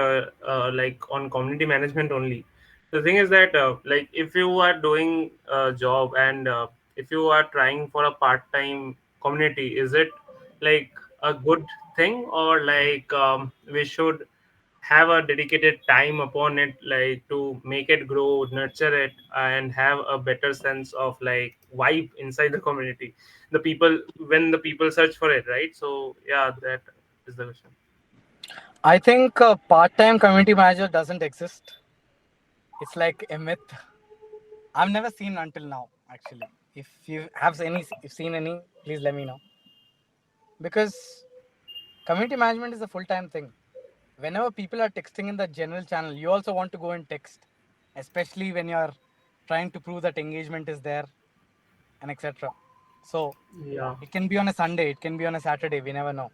like on community management only. The thing is that like if you are doing a job and if you are trying for a part time community, is it like a good thing, or like we should have a dedicated time upon it, like to make it grow, nurture it, and have a better sense of like vibe inside the community, the people, when the people search for it, right? So yeah, that is the question. I think part-time community manager doesn't exist. It's like a myth. I've never seen until now, actually. If seen any, please let me know. Because community management is a full-time thing. Whenever people are texting in the general channel, you also want to go and text, especially when you're trying to prove that engagement is there and etc. So Yeah. it can be on a Sunday, it can be on a Saturday, we never know.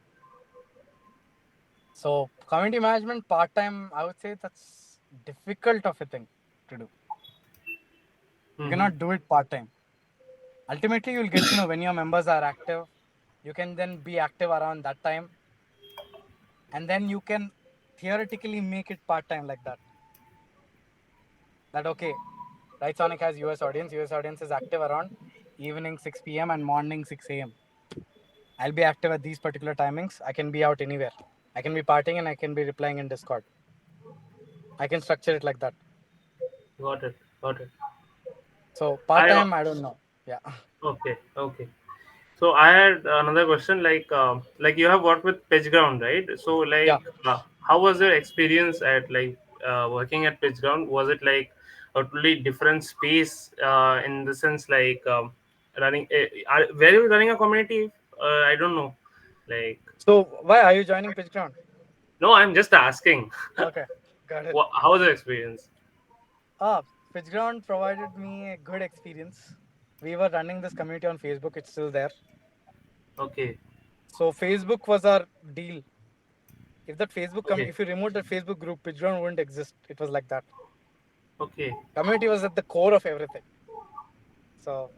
So community management part time, I would say that's difficult of a thing to do. You Hmm. cannot do it part time. Ultimately, you'll get to know when your members are active. You can then be active around that time, and then you can theoretically make it part time like that. That okay, Right Sonic has US audience. US audience is active around evening 6 p.m. and morning 6 a.m. I'll be active at these particular timings. I can be out anywhere. I can be partying and I can be replying in Discord. I can structure it like that. Got it. Got it. So part I time, I don't know. Yeah. Okay. Okay. So I had another question, like you have worked with PitchGround, right? So Yeah. like, how was your experience at like working at PitchGround? Was it like a totally different space in the sense like running? Were you running a community? I don't know. Like, So why are you joining PitchGround? no, I'm just asking. Okay, got it. How was your experience? Ah, PitchGround provided me a good experience. We were running this community on Facebook. It's still there. Okay. So Facebook was our deal. Okay. If you remove that Facebook group, PitchGround wouldn't exist. It was like that. Okay. Community was at the core of everything. So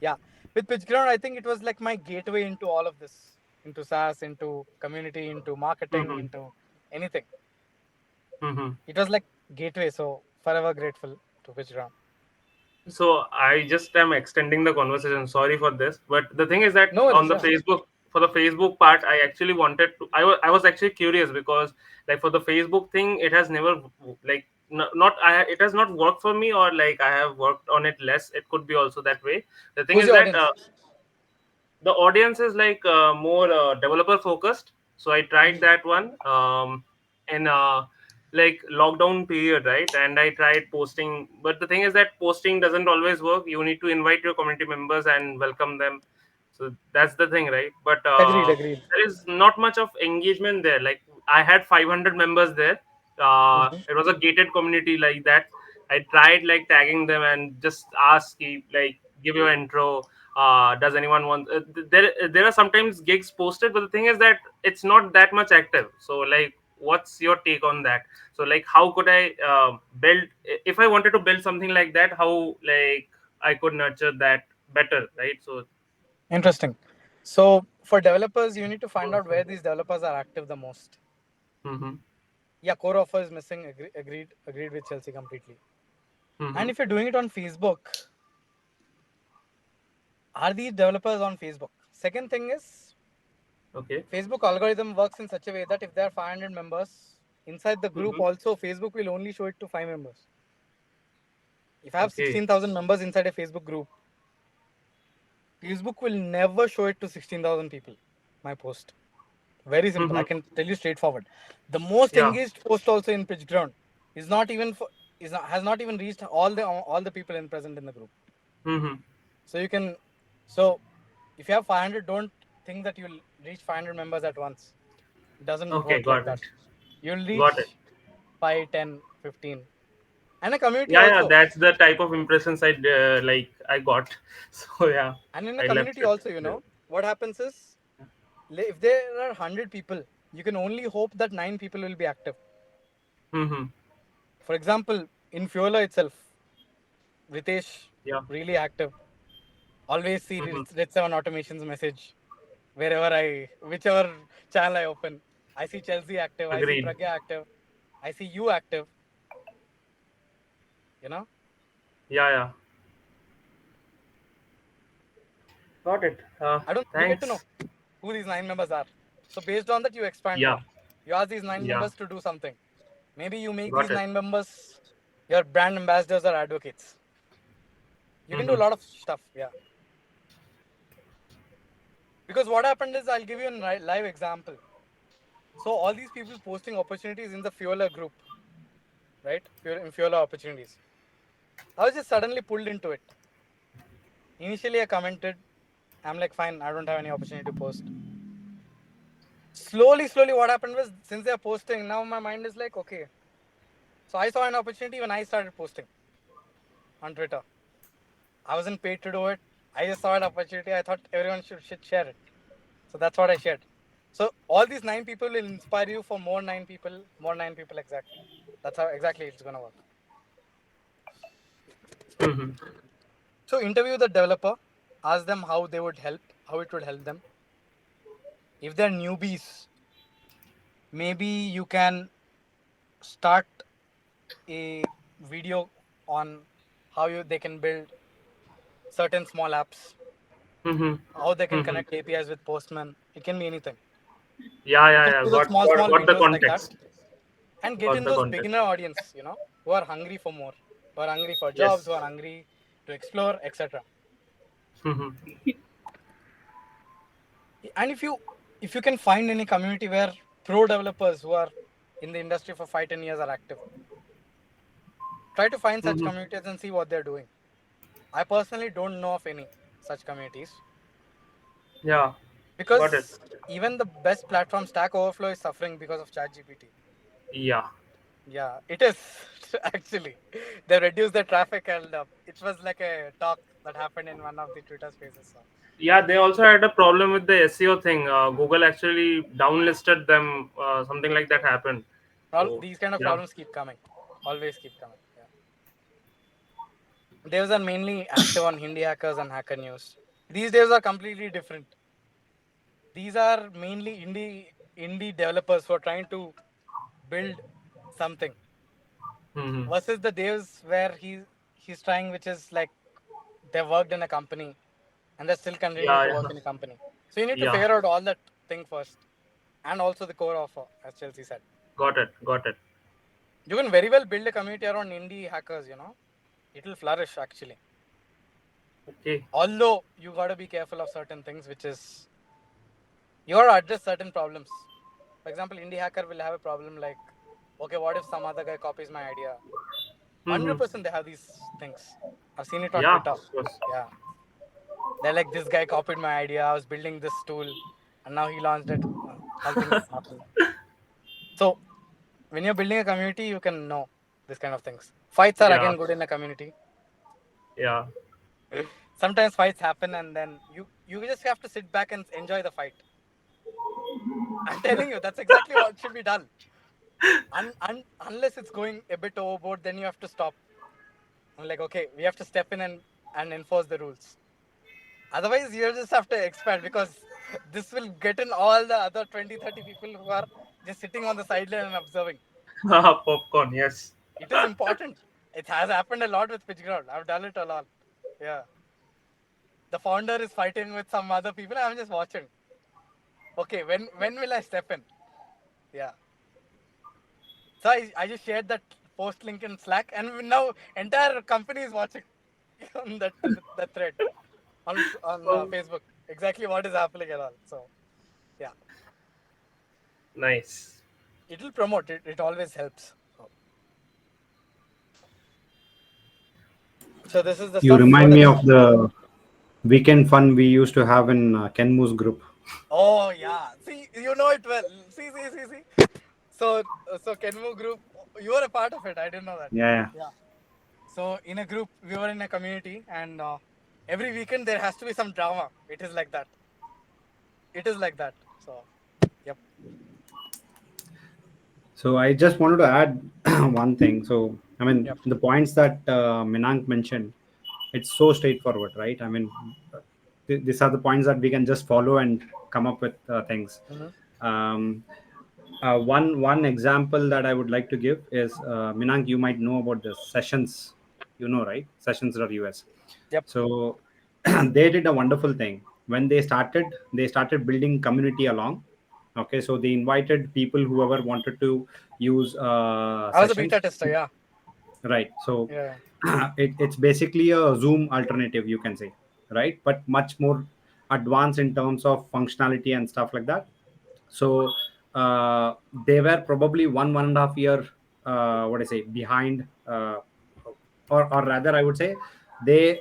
yeah, with PitchGround, I think it was like my gateway into all of this, into SaaS, into community, into marketing, Mm-hmm. into anything. Mm-hmm. It was like gateway. So forever grateful to PitchGround. So I just am extending the conversation. Sorry for this, but the thing is that No on worries. the Yeah. Facebook, for the Facebook part, I actually wanted to. I was actually curious because like for the Facebook thing, it has never like not I it has not worked for me, or like I have worked on it less. It could be also that way. The thing Who's is your that audience? the audience is like more developer focused, so I tried Mhm. that one in like lockdown period, right? And I tried posting, but the thing is that posting doesn't always work. You need to invite your community members and welcome them, so that's the thing, right? But Agreed, agreed. there is not much of engagement there. Like I had 500 members there. Mhm. It was a gated community like that. I tried like tagging them and just ask like give your intro. Does anyone want there are sometimes gigs posted, but the thing is that it's not that much active. So like what's your take on that? So like how could I build, if I wanted to build something like that, how like I could nurture that better, right? So Interesting. So for developers, you need to find out where these developers are active the most. mm-hmm, Yeah, core offer is missing. Agreed with Chelsea completely. mm-hmm, And if you're doing it on Facebook, are these developers on Facebook? Second thing is, okay, Facebook algorithm works in such a way that if there are 500 members inside the group, mm-hmm, also Facebook will only show it to 5 members. If I have okay, 16,000 members inside a Facebook group, Facebook will never show it to 16,000 people. My post. Very simple. I mm-hmm, can tell you straightforward. The most yeah, engaged post also in pitch ground is not even for is not, has not even reached all the people in present in the group. mm-hmm, So you can so if you have 500, don't think that you'll reach 500 members at once. It doesn't okay, work like got that. it, You'll got it. reach 5, 10, 15, and a community Yeah, yeah, also. that's the type of impressions I got. So yeah, And in a I left community it also, there. what happens is if there are 100 people, you can only hope that 9 people will be active. Mm-hmm, For example, in Fueler itself, Ritesh, yeah, really active. Always see mm-hmm, Red 7 Automation's message whichever channel I open. I see Chelsea active. I see agreed. Pragya active. I see you active. You know, Yeah, yeah, got it. you get to know Thanks. who these 9 members are. So based on that, you expand Yeah, more. You ask these nine yeah, members to do something. Maybe you make these got it. 9 members your brand ambassadors or advocates. You can do a Mm-hmm, lot of stuff. Yeah. Because what happened is, I'll give you a live example. So all these people posting opportunities in the Fueler group, right? In Fueler opportunities. I was just suddenly pulled into it. Initially, I commented, I'm like, fine, I don't have any opportunity to post. Slowly, what happened was, since they're posting, now my mind is like, okay. So I saw an opportunity when I started posting on Twitter. I wasn't paid to do it. I just saw an opportunity. I thought everyone should share it. So that's what I shared. So all these 9 people will inspire you for more 9 people exactly. That's how exactly it's gonna work. mm-hmm, So interview the developer, ask them how they would help, how it would help them. If they're newbies, maybe you can start a video on how they can build certain small apps, mm-hmm, how they can mm-hmm. connect APIs with Postman. It can be anything. Yeah, You yeah, can yeah. do the small Got the videos like that context. and get Got in the those context. beginner audience, who are hungry for more, who are hungry for jobs, Yes. who are hungry to explore, etc. Mm-hmm. And if you can find any community where pro developers who are in the industry for 5, 10 years are active, try to find such Mm-hmm. communities and see what they're doing. I personally don't know of any such communities Yeah, got it. because even the best platform, Stack Overflow, is suffering because of ChatGPT. Yeah. Yeah, it is actually. They reduced the traffic, and it was like a talk that happened in one of the Twitter spaces. So, Yeah, they also had a problem with the SEO thing. Google actually downlisted them. Something like that happened. So these kind of yeah. problems keep coming, always keep coming. Yeah. Those are mainly active on Hindi Hackers and Hacker News. These days are completely different. These are mainly indie developers who are trying to build something Mm-hmm. versus the days where he's trying, which is like they worked in a company. and they're still continuing Yeah, to yeah, work in a company. So you need to yeah. figure out all that thing first, and also the core offer, as Chelsea said. Got it, got it. You can very well build a community around indie hackers. It will flourish actually. Okay. Although you gotta be careful of certain things, which is you gotta address certain problems. For example, indie hacker will have a problem like, okay, what if some other guy copies my idea? Mm-hmm. 100% they have these things. I've seen it on Yeah, Twitter. of course. Yeah, they're like, this guy copied my idea. I was building this tool, and now he launched it. All things happen. So when you're building a community, you can know this kind of things. Fights are Yeah, again good in a community. yeah. Sometimes fights happen, and then you just have to sit back and enjoy the fight. I'm telling you, that's exactly what should be done. Unless it's going a bit overboard, then you have to stop. I'm like, okay, we have to step in and enforce the rules. Otherwise, you just have to expand because this will get in all the other 20, 30 people who are just sitting on the sideline and observing. Popcorn, yes. It is important. It has happened a lot with Pitch Ground. I've done it a lot. Yeah. The founder is fighting with some other people. I'm just watching. Okay, when will I step in? Yeah. So I just shared that post link in Slack, and now entire company is watching on that thread on Oh, Facebook. Exactly what is happening and all. So yeah, nice. it will promote it. It always helps. So this is the You stuff. What remind me else? of the weekend fun we used to have in Kenmu's group. Oh yeah. See, you know it well. See. So Kenmu group, you were a part of it. I didn't know that. Yeah, Yeah. So in a group, we were in a community, and every weekend there has to be some drama. It is like that. It is like that. So yep. so I just wanted to add one thing. So, I mean, Yep. the points that Minank mentioned, it's so straightforward, right? I mean, these are the points that we can just follow and come up with things. Hmm. Um, one example that I would like to give is Minank. You might know about the sessions, right? Sessions.us. Yep. So they did a wonderful thing when they started. They started building community along. Okay, so they invited people whoever wanted to use I was a sessions, beta tester. Yeah. right? So Yeah. it's basically a Zoom alternative, you can say, right? But much more advanced in terms of functionality and stuff like that. So they were probably one and a half year, what I say, behind, or rather, I would say they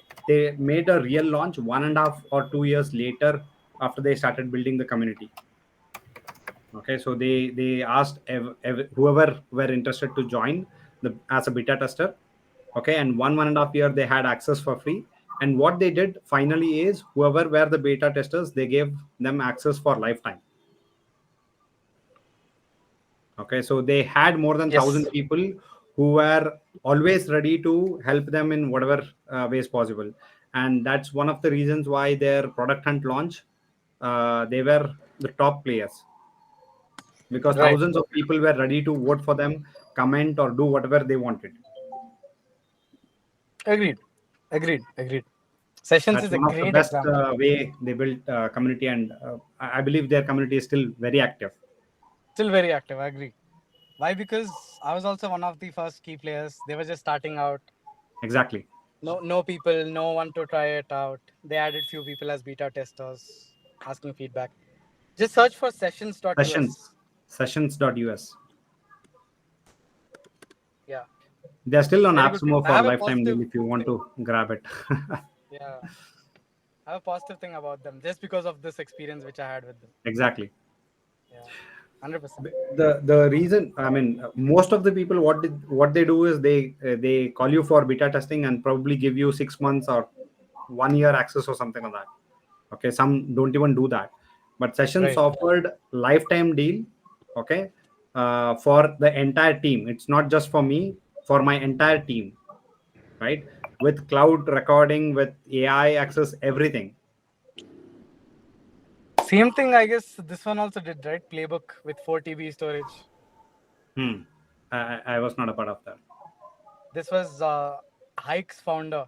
made a real launch 1.5 or 2 years later after they started building the community. Okay, so they asked whoever were interested to join as a beta tester. Okay, and one and a half year they had access for free. And what they did finally is whoever were the beta testers, they gave them access for lifetime. Okay, so they had more than Yes. 1,000 people who were always ready to help them in whatever ways possible. And that's one of the reasons why their product hunt launch, they were the top players, because Right. thousands of people were ready to vote for them, comment, or do whatever they wanted. Agreed. Agreed. Sessions That's is a one of the great best example. way they built community, and I believe their community is still very active. Still very active. I agree. Why? Because I was also one of the first key players. They were just starting out. Exactly. No people, no one to try it out. They added few people as beta testers, asking feedback. Just search for sessions.us. Sessions, sessions.us. Yeah, They're still on very good people. AppSumo I for have a lifetime positive deal if you want thing. to grab it. Yeah, I have a positive thing about them just because of this experience which I had with them. Exactly. Yeah, 100%. The reason, I mean, most of the people, what they do is they call you for beta testing and probably give you 6 months or 1 year access or something like that. Okay, some don't even do that, but Sessions Right. offered lifetime deal. Okay, for the entire team. It's not just for me, for my entire team, right? With cloud recording, with AI access, everything. Same thing, I guess. This one also did, right? Playbook with 4 TB storage. Hmm. I was not a part of that. This was Hike's founder.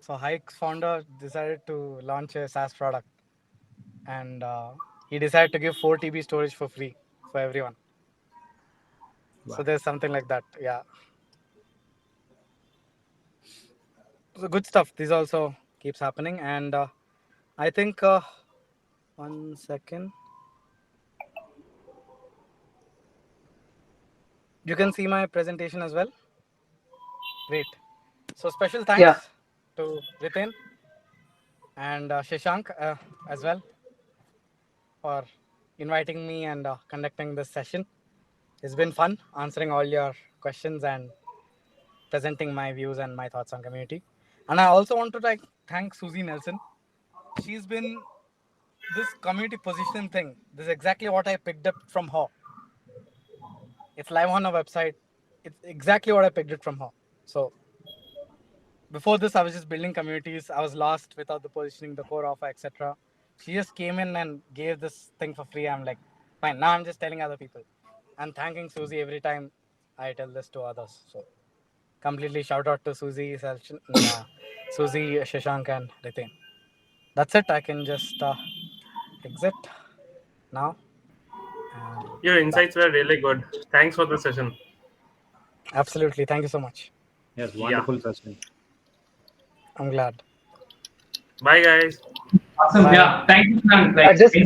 So Hike's founder decided to launch a SaaS product, and he decided to give 4 TB storage for free for everyone. So Wow. there's something like that. Yeah. So good stuff. This also keeps happening, and I think 1 second. You can see my presentation as well. Great. So special Yeah. thanks to Ritin and Shashank as well for inviting me and conducting this session. It's been fun answering all your questions and presenting my views and my thoughts on community. And I also want to thank Susie Nelson. She's been this community positioning thing. This is exactly what I picked up from her. It's live on our website. It's exactly what I picked it from her. So before this, I was just building communities. I was lost without the positioning, the core offer, etc. She just came in and gave this thing for free. I'm like, fine. Now I'm just telling other people. And thanking Susie every time I tell this to others. So completely shout out to Susie, Susie, Shashank, and Ritin. That's it. I can just exit now. And Your back. insights were really good. Thanks for the session. Absolutely. Thank you so much. Yes, Yeah. wonderful session. I'm glad. Bye, guys. Awesome. Bye. Yeah. Thank you, Frank. Like, Just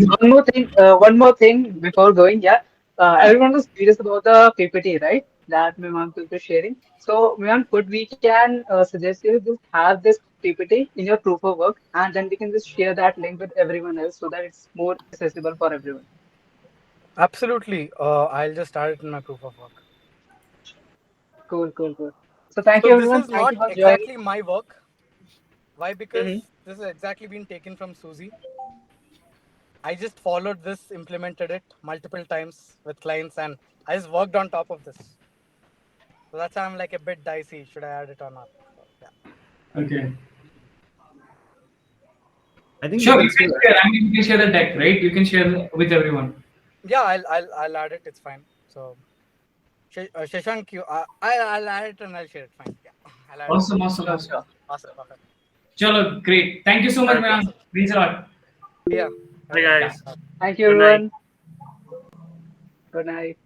one more thing before going. Yeah, everyone was curious about the PPT, right? That Meenank will be sharing. So, Meenank, could we can suggest you just have this PPT in your proof of work, and then we can just share that link with everyone else so that it's more accessible for everyone. Absolutely. I'll just start it in my proof of work. Cool, cool, cool. So, thank So you, this everyone. is Thank not you for joining. exactly my work. Why? Hmm. Because this has exactly been taken from Susie. I just followed this, implemented it multiple times with clients, and I just worked on top of this. So that's why I'm like a bit dicey. Should I add it or not? So, yeah. okay. I think we Sure, can you can still. share. I mean, you can share the deck, right? You can share with everyone. Yeah, I'll add it. It's fine. So Shashank, I'll add it and I'll share it. Fine. Yeah, I'll add it. Awesome, awesome, Sure, awesome. sure. Awesome. Perfect. Chalo, great. Thank you so much, Okay. man. Means a lot. Yeah. Bye, Everyone. Yeah. guys. Thank you, Good night. everyone. Good night.